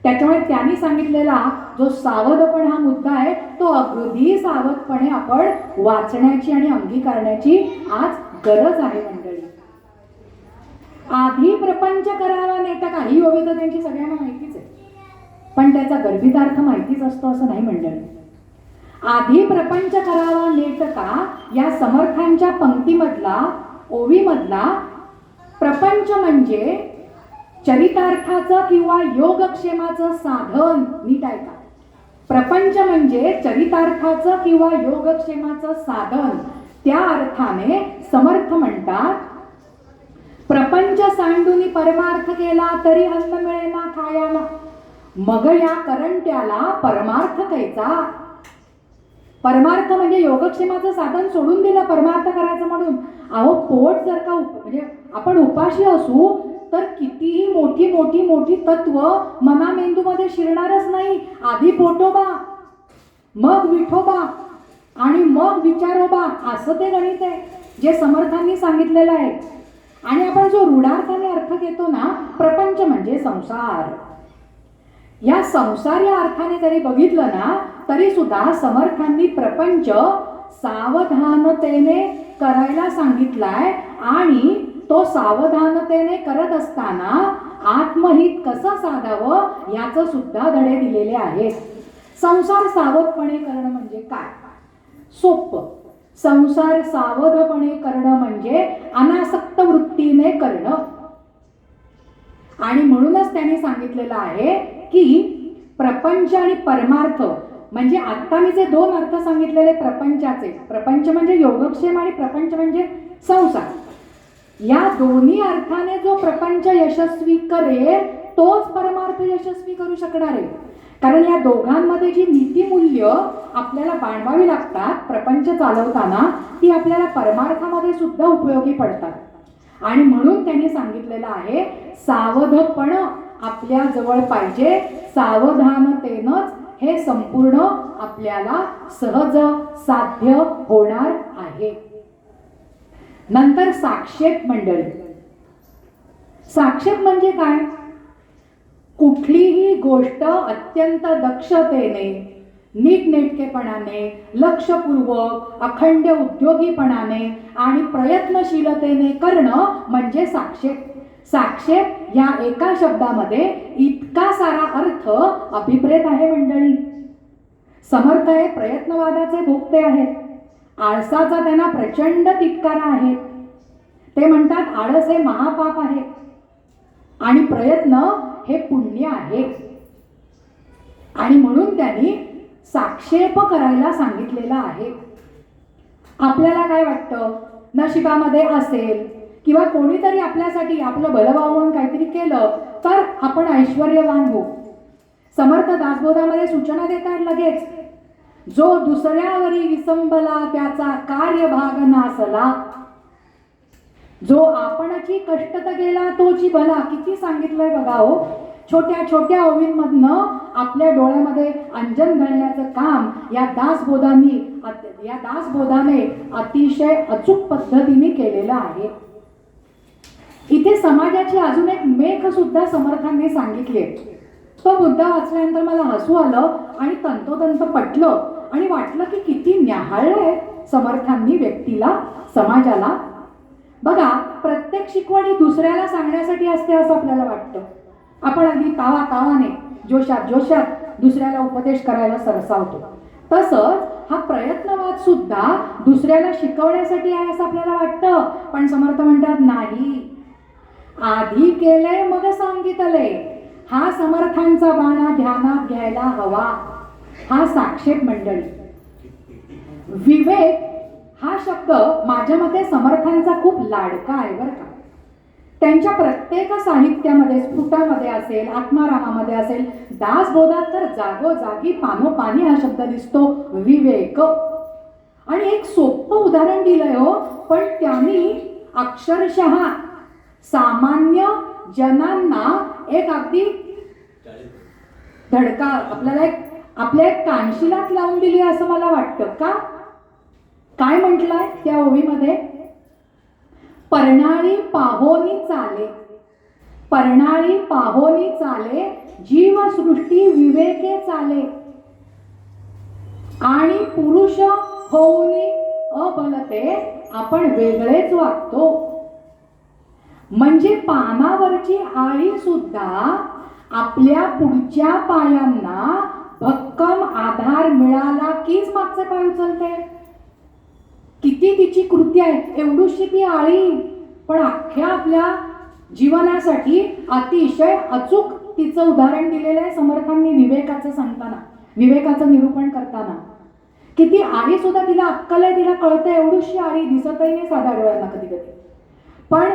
त्याच्यामुळे त्यांनी सांगितलेला जो सावधपण हा मुद्दा आहे, तो अगदी सावधपणे आपण वाचण्याची आणि अंगीकारण्याची आज गरज आहे मंडळी. आधी प्रपंच करावा नाही तर काही ओवी तर त्यांची सगळ्यांना माहितीच आहे, पण त्याचा गर्भितार्थ माहितीच असतो असं नाही मंडळी. आधी प्रपंच करावा नेटका या समर्थांच्या पंक्तीमधला, ओवीमधला प्रपंच म्हणजे चरितार्थाचं किंवा योगक्षेमाचं साधन. नीट ऐका, प्रपंच म्हणजे चरितार्थाचं किंवा योगक्षेमाचं साधन. त्या अर्थाने समर्थ म्हणतात, प्रपंच सांडूनी परमार्थ केला तरी अन्न मिळेना खायाला, मग या करंट्याला परमार्थ कैचा. परमार्थ म्हणजे योगक्षेमाचं साधन सोडून दिलं परमार्थ करायचं म्हणून. अहो, पोट जर का म्हणजे आपण उपाशी असू तर कितीही मोठी मोठी मोठी तत्व मना मेंदूमध्ये शिरणारच नाही. आधी पोटोबा, मग विठोबा आणि मग विचारोबा, असं ते गणित आहे जे समर्थांनी सांगितलेलं आहे. आणि आपण जो रूढार्थाने अर्थ घेतो ना, प्रपंच म्हणजे संसार, या संसार या अर्थाने जरी बघितलं ना तरी सुद्धा समर्थांनी प्रपंच सावधानतेने करायला सांगितलाय. आणि तो सावधानतेने करत असताना आत्महित कसं साधावं याचं सुद्धा धडे दिलेले आहेत. संसार सावधपणे करणं म्हणजे काय? सोपं. संसार सावधपणे करणं म्हणजे अनासक्त वृत्तीने करणं. आणि म्हणूनच त्यांनी सांगितलेलं आहे की प्रपंच आणि परमार्थ म्हणजे आता मी जे दोन अर्थ सांगितलेले प्रपंचाचे, प्रपंच म्हणजे योगक्षेम आणि प्रपंच म्हणजे संसार, या दोन्ही अर्थाने जो प्रपंच यशस्वी करेल तोच परमार्थ यशस्वी करू शकणार आहे. कारण या दोघांमध्ये जी नीतिमूल्य आपल्याला बाळगावी लागतात प्रपंच चालवताना, ती आपल्याला परमार्थामध्ये सुद्धा उपयोगी पडतात. आणि म्हणून त्यांनी सांगितलेलं आहे, सावधपण आपल्या जवळ पाहिजे. सावधानतेनंच हे संपूर्ण आपल्याला सहज साध्य होणार आहे. नंतर साक्षेप मंडळी. साक्षेप म्हणजे काय? कुठलीही गोष्ट अत्यंत दक्षतेने, नीटनेटकेपणाने, लक्षपूर्वक, अखंड उद्योगीपणाने आणि प्रयत्नशीलतेने करणं म्हणजे साक्षेप. साक्षेप या एका शब्दामध्ये इतका सारा अर्थ अभिप्रेत आहे मंडळी. समर्थ हे प्रयत्नवादाचे भोगते आहेत. आळसाचा त्यांना प्रचंड तिटकारा आहे. ते म्हणतात आळस हे महापाप आहे आणि प्रयत्न हे पुण्य आहे. आणि म्हणून त्यांनी साक्षेप करायला सांगितलेलं आहे. आपल्याला काय वाटतं, नशिबामध्ये असेल किंवा कोणीतरी आपल्यासाठी आपलं भलभाव म्हणून काहीतरी केलं तर आपण ऐश्वर्यवान होऊ. समर्थ दासबोधामध्ये सूचना देतात लगेच, जो दुसऱ्यावरी विसंबला त्याचा कार्यभाग नासला. जो आपणची कष्ट तर गेला तोची भला. किती सांगितलंय बघा हो. छोट्या छोट्या ओवींमधनं आपल्या डोळ्यामध्ये अंजन घालण्याचं काम या दासबोधाने अतिशय अचूक पद्धतीने केलेलं आहे. इथे समाजाची अजून एक मेख सुद्धा समर्थांनी सांगितली. तो मुद्दा वाचल्यानंतर मला हसू आलं आणि तंतोतंत पटलं आणि वाटलं की किती न्याहाळलंय समर्थांनी व्यक्तीला, समाजाला. बघा, प्रत्येक शिकवण ही दुसऱ्याला सांगण्यासाठी असते असं आपल्याला वाटतं. आपण अगदी तावाने जोशात दुसऱ्याला उपदेश करायला सरसावतो. तसंच हा प्रयत्नवाद सुद्धा दुसऱ्याला शिकवण्यासाठी आहे असं आपल्याला वाटतं. पण समर्थ म्हणतात नाही, आधी केलंय मग सांगितलंय. हा समर्थांचा बाणा ध्यानात घ्यायला हवा. हा साक्षेप मंडळी. विवेक हा शब्द माझ्या मते समर्थांचा खूप लाडका आहे बरं का. त्यांच्या प्रत्येक साहित्यामध्ये, स्फुटामध्ये असेल, आत्मारामामध्ये असेल, दासबोधात तर जागोजागी पानोपानी हा शब्द दिसतो, विवेक. आणि एक सोपं उदाहरण दिलंय हो, पण त्यांनी अक्षरशः सामान्य जनांना एक अगदी धडका आपल्या एक कानशिलात लावून दिली असं मला वाटतं. का? काय म्हटलंय त्या ओवीमध्ये? पर्णाळी पाहोनी चाले, पर्णाळी पाहोनी चाले, जीवसृष्टी विवेके चाले, आणि पुरुष होऊनी अबलते, आपण वेगळेच वागतो. म्हणजे पानावरची आळी सुद्धा आपल्या पुढच्या पायांना भक्कम आधार मिळाला कीच मागचे पाय उचलते. किती तिची कृती आहे, एवढीशी ती आळी, पण अख्ख्या आपल्या जीवनासाठी अतिशय अचूक तिचं उदाहरण दिलेलं आहे समर्थांनी विवेकाचं सांगताना, विवेकाचं निरूपण करताना. किती आळी सुद्धा तिला अक्कल आहे, तिला कळतं. एवढीशी आळी दिसतही नाही साधा डोळ्यांना कधी कधी, पण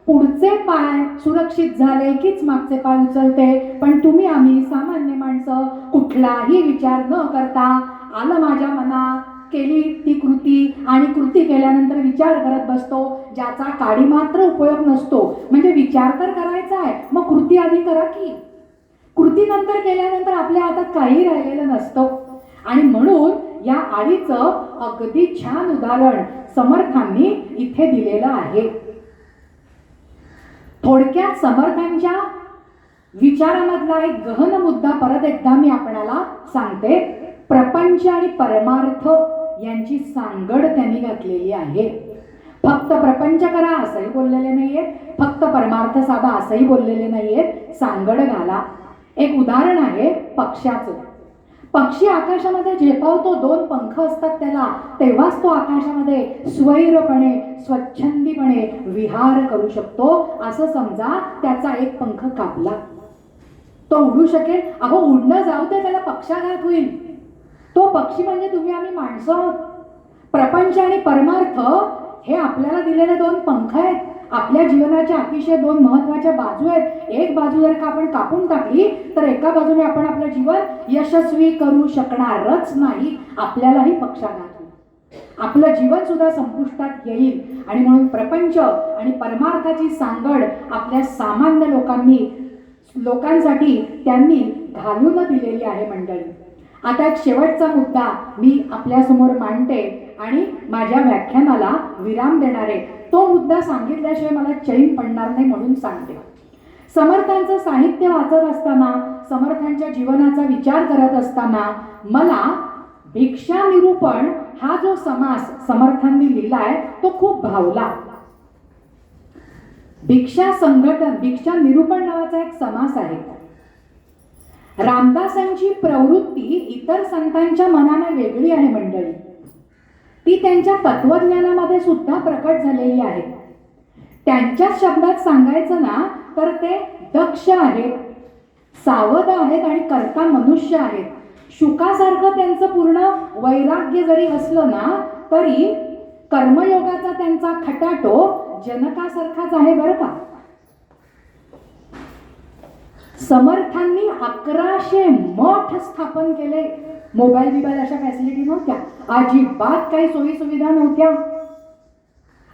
पुढचे पाय सुरक्षित झाले कीच मागचे पाय उचलते. पण तुम्ही आम्ही सामान्य माणसं कुठलाही विचार न करता आलं माझ्या मनात, केली ती कृती, आणि कृती केल्यानंतर विचार करत बसतो ज्याचा काडी मात्र उपयोग नसतो. म्हणजे विचार तर करायचा आहे, मग कृती आधी करा की. कृती नंतर केल्यानंतर आपल्या हातात काही राहिलेलं नसतं. आणि म्हणून या आळीचं अगदी छान उदाहरण समर्थांनी इथे दिलेलं आहे. थोडक्यात समर्थांच्या विचारामधला एक गहन मुद्दा परत एकदा मी आपणाला सांगते. प्रपंच आणि परमार्थ यांची सांगड त्यांनी घातलेली आहे. फक्त प्रपंच करा असंही बोललेले नाहीये, फक्त परमार्थ साधा असंही बोललेले नाहीये. सांगड घाला. एक उदाहरण आहे पक्ष्याचं. पक्षी आकाशामध्ये झेपावतो, 2 पंख असतात त्याला, तेव्हाच तो आकाशामध्ये स्वैरपणे, स्वच्छंदीपणे विहार करू शकतो. असं समजा त्याचा एक पंख कापला, तो उडू शकेल? अहो, उडणं जाऊ दे, त्याला पक्षाघात होईल. तो पक्षी म्हणजे तुम्ही आम्ही माणसं. प्रपंच आणि परमार्थ हे आपल्याला दिलेले 2 पंख आहेत. आपल्या जीवनाच्या अतिशय 2 महत्वाच्या बाजू आहेत. एक बाजू जर का आपण कापून टाकली तर एका बाजूने आपण आपलं जीवन यशस्वी करू शकणारच नाही. आपल्यालाही पक्षाघात होईल, आपलं जीवन सुद्धा संपुष्टात येईल. आणि म्हणून प्रपंच आणि परमार्थाची सांगड आपल्या सामान्य लोकांसाठी त्यांनी घालून दिलेली आहे मंडळी. आता एक शेवटचा मुद्दा मी आपल्यासमोर मांडते आणि माझ्या व्याख्यानाला विराम देणार आहे. तो मुद्दा सांगितल्याशिवाय मला चैन पडणार नाही म्हणून सांगते. समर्थांचं साहित्य वाचत असताना, समर्थांच्या जीवनाचा विचार करत असताना मला भिक्षा निरूपण हा जो समास समर्थांनी लिहिलाय तो खूप भावला. भिक्षा संघटन, भिक्षा निरूपण नावाचा एक समास आहे. रामदासांची प्रवृत्ती इतर संतांच्या मनाने वेगळी आहे मंडळी. ती त्यांच्या तत्वज्ञानामध्ये सुद्धा प्रकट झालेली आहे. त्यांच्याच शब्दात सांगायचं ना तर ते दक्ष आहेत, सावध आहेत आणि कर्ता मनुष्य आहेत. शुकासारखं त्यांचं पूर्ण वैराग्य जरी असलं ना तरी कर्मयोगाचा त्यांचा खटाटो जनकासारखाच आहे बरं का. समर्थांनी 1100 मठ स्थापन केले. मोबाईल बिबाईल अशा फॅसिलिटी नव्हत्या, अजिबात काही सोयी सुविधा नव्हत्या.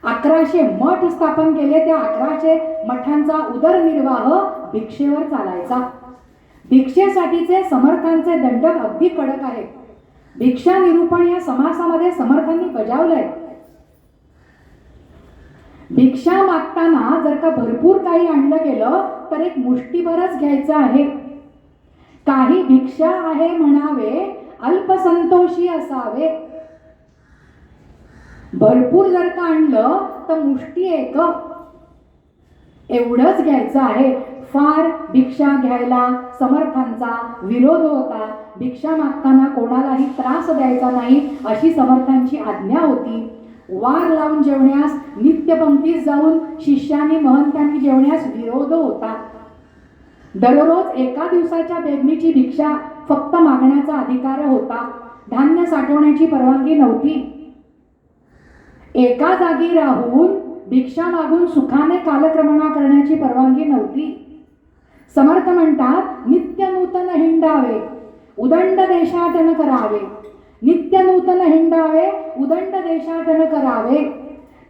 1100 मठ स्थापन केले. त्या 1100 मठांचा उदरनिर्वाह भिक्षेवर चालायचा. भिक्षेसाठीचे समर्थांचे दंडक अगदी कडक आहेत. भिक्षा निरूपण या समासामध्ये समर्थांनी बजावलंय. भिक्षा मागताना जर का भरपूर काही आणलं गेलं तर एक मुष्टीभरच घ्यायचं आहे. काही भिक्षा आहे म्हणावे, अल्पसंतोषी असावे. भरपूर जर का आणलं तर मुष्टी एक एवढंच घ्यायचं आहे. फार भिक्षा घ्यायला समर्थांचा विरोध होता. भिक्षा मागताना कोणालाही त्रास द्यायचा नाही अशी समर्थांची आज्ञा होती. वार लावून जेवण्यास, नित्यपंक्तीत जाऊन शिष्यांनी महंतांनी जेवण्यास विरोध होता. दररोज एका दिवसाच्या बेगमीची भिक्षा फक्त मागण्याचा अधिकार होता. धान्य साठवण्याची परवानगी नव्हती. एका जागी राहून भिक्षा मागून सुखाने कालक्रमणा करण्याची परवानगी नव्हती. समर्थ म्हणतात, नित्य नूतन हिंडावे, उदंड देशाटन करावे. नित्य नूतन हिंडावे, उदंड देशाटन करावे.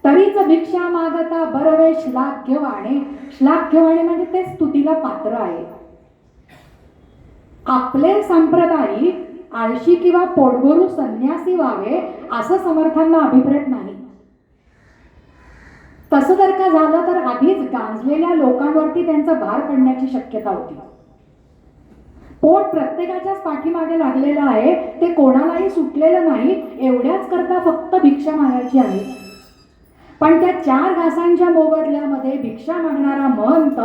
तरीच भिक्षा मागता बरवे श्लाघ्यवाणे. श्लाघ्यवाणे म्हणजे ते स्तुतीला पात्र आहे. आपले सांप्रदायिक आळशी किंवा पोटभरू संन्यासी व्हावे असं समर्थांना अभिप्रेत नाही. तसं जर का झालं तर आधीच गांजलेल्या लोकांवरती त्यांचा भार पडण्याची शक्यता होती. पोट प्रत्येकाच्याच पाठीमागे लागलेलं आहे, ते कोणालाही सुटलेलं नाही. एवढ्याच करता फक्त भिक्षा मागायची आहे. पण त्या 4 घासांच्या मोबदल्यामध्ये भिक्षा मागणारा महंत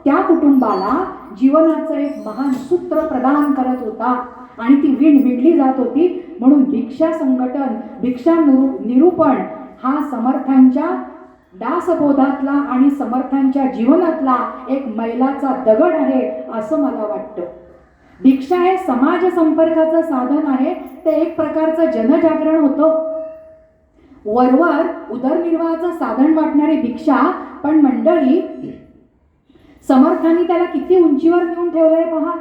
त्या कुटुंबाला जीवनाचं एक महान सूत्र प्रदान करत होता आणि ती विणली जात होती. म्हणून भिक्षा संघटन, भिक्षा निरूपण हा समर्थांच्या दासबोधातला आणि समर्थांच्या जीवनातला एक मैलाचा दगड आहे असं मला वाटतं. भिक्षा हे समाज संपर्काचं साधन आहे. ते एक प्रकारचं जनजागरण होतं. वरवर उदरनिर्वाहाचं साधन वाटणारी भिक्षा, पण मंडळी समर्थांनी त्याला किती उंचीवर नेऊन ठेवलंय पहा.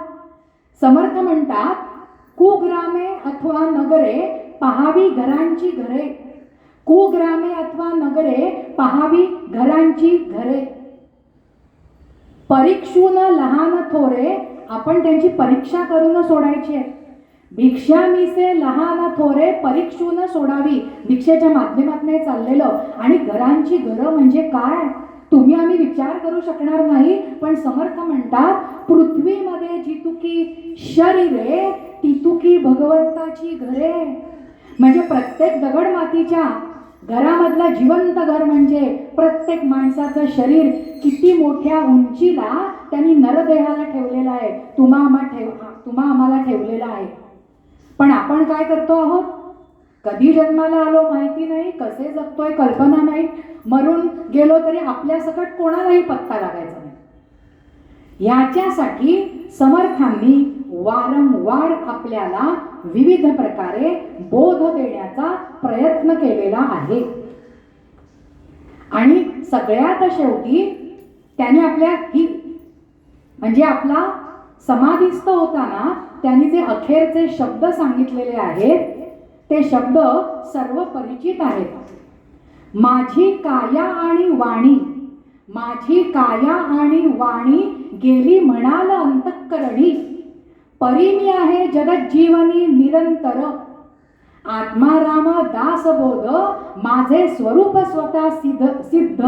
समर्थ म्हणतात, कुग्रामे अथवा नगरे पहावी घरांची घरे. कुग्रामे अथवा नगरे पहावी घरांची घरे. परीक्षून लहान थोरे, आपण त्यांची परीक्षा करून सोडायची आहे. भिक्षा मिसे लहान थोरे परीक्षून सोडावी. भिक्षेच्या माध्यमातून चाललेलं. आणि घरांची घरं म्हणजे काय तुम्ही आम्ही विचार करू शकणार नाही. पण समर्थ म्हणतात, पृथ्वीमध्ये जितुकी शरीरे तितुकी भगवंताची घरे. म्हणजे प्रत्येक दगड मातीच्या घरामधलं जिवंत घर म्हणजे प्रत्येक माणसाचं शरीर किती मोठ्या उंचीला त्यांनी नरदेहाला ठेवलेला आहे. तुम्हा आम्हाला ठेवलेला आहे. पण आपण काय करतो आहोत? कधी जन्माला आलो माहिती नाही, कसे जगतोय कल्पना नाही. मरून गेलो तरी आपल्या सकट कोणालाही पत्ता लागायचा नाही. ह्याच्यासाठी समर्थांनी वारंवार आपल्याला विविध प्रकारे बोध देण्याचा प्रयत्न केलेला आहे. आणि सगळ्यात शेवटी त्याने म्हणजे आपला समाधिस्थ होताना त्यांनी जे अखेरचे शब्द सांगितलेले आहेत ते शब्द सर्व परिचित आहेत. माझी काया आणि वाणी, माझी काया आणि वाणी गेली म्हणाल अंतःकरणी. परी मी आहे जगज्जीवनी निरंतर. आत्माराम दासबोध माझे स्वरूप स्वतः सिद्ध.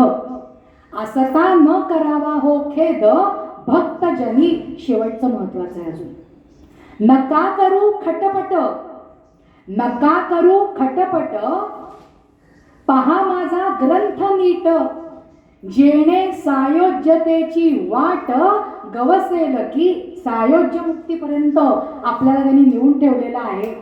असता न करावा हो खेद भक्तजनी. शेवटचं महत्वाचं आहे अजून. नका करू खटपट, नका करू खटपट. पहा माझा ग्रंथ नीट. जेणे सायोज्यतेची वाट गवसेल की. सायोज्य मुक्तीपर्यंत आपल्याला त्यांनी नेऊन ठेवलेला आहे.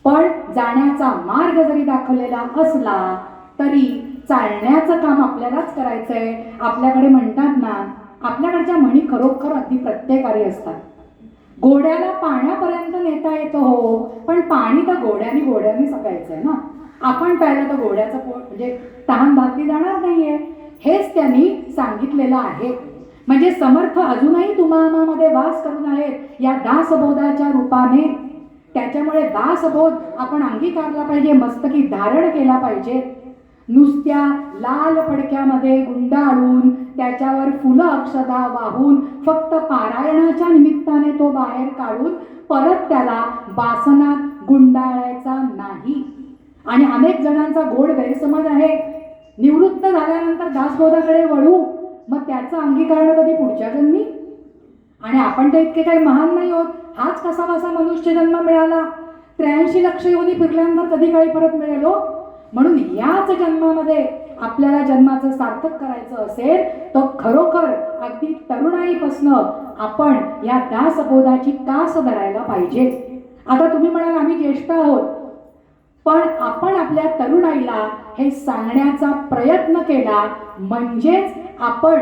पण जाण्याचा मार्ग जरी दाखवलेला असला तरी चालण्याचं काम आपल्यालाच करायचंय. आपल्याकडे म्हणतात ना, आपल्याकडच्या म्हणी खरोखर अगदी प्रत्येकारी असतात. घोड्याला पाण्यापर्यंत नेता येतं हो, पण पाणी तर घोड्याने प्यायचंय ना. आपण प्यायला तर घोड्याचं पोट म्हणजे तहान भागली जाणार नाहीये, हेच त्यांनी सांगितलेलं आहे. म्हणजे समर्थ अजूनही तुम्हामध्ये वास करून आहेत या दासबोधाच्या रूपाने. त्याच्यामुळे दासबोध आपण अंगीकारला पाहिजे, मस्तकी धारण केला पाहिजे. नुसत्या लाल फडक्यामध्ये गुंडाळून त्याच्यावर फुलं अक्षता वाहून फक्त पारायणाच्या निमित्ताने तो बाहेर काढून परत त्याला बासनात गुंडाळायचा नाही. आणि अनेक जणांचा गोड गैरसमज आहे, निवृत्त झाल्यानंतर दासबोधाकडे वळू, मग त्याचं अंगीकरण कधी पुढच्या जन्मी. आणि आपण तर इतके काही महान नाही होत, हाच कसा बसा मनुष्य जन्म मिळाला, 83 लक्ष योनी फिरल्यानंतर कधी काही परत मिळेल हो. म्हणून याच जन्मामध्ये आपल्याला जन्माचं सार्थक करायचं असेल तर खरोखर अगदी तरुणाईपासनं आपण या दासबोधाची कास धरायला पाहिजे. आता तुम्ही म्हणाल आम्ही ज्येष्ठ आहोत, पण आपण आपल्या तरुणाईला हे सांगण्याचा प्रयत्न केला म्हणजेच आपण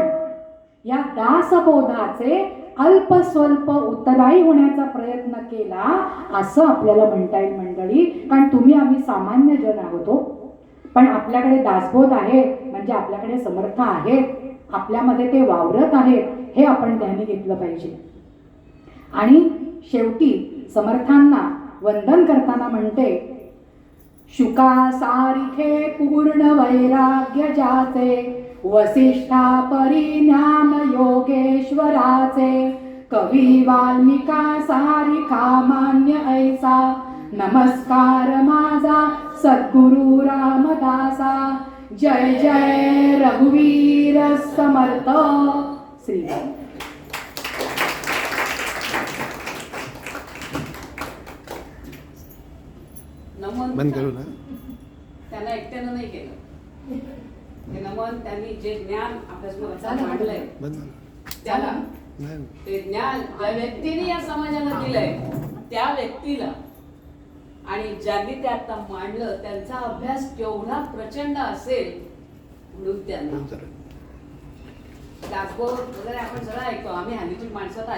या दासबोधाचे अल्पस्वल्प उतराई होण्याचा प्रयत्न केला असं आपल्याला म्हणता येईल मंडळी. कारण तुम्ही आम्ही सामान्य जन आहोत, पण आपल्याकडे दासबोध आहे म्हणजे आपल्याकडे समर्थ आहेत, आपल्यामध्ये ते वावरत आहेत, हे आपण ध्यानी घेतलं पाहिजे. आणि शेवटी समर्थांना वंदन करताना म्हणते, शुका सारिखे पूर्ण वैराग्य ज्याचे, वसिष्ठा परिज्ञान योगेश्वराचे, कवी वाल्मिका सारिखा मान्य ऐसा, नमस्कार माझा सद्गुरु रामदासा. जय जय रघुवीर समर्थ श्री. नमन बंद करू ना. त्यांना एकट्यानं नाही केलं हे नमन. त्यांनी जे ज्ञान आपल्या मांडलंय त्याला, ते ज्ञान ज्या व्यक्तीने या समाजाला दिलंय त्या व्यक्तीला, आणि ज्यांनी ते आता मांडलं त्यांचा अभ्यास केवढा प्रचंड असेल म्हणून त्यांना दासबोध वगैरे आपण सगळं ऐकतो. आम्ही हल्लीची माणसं तर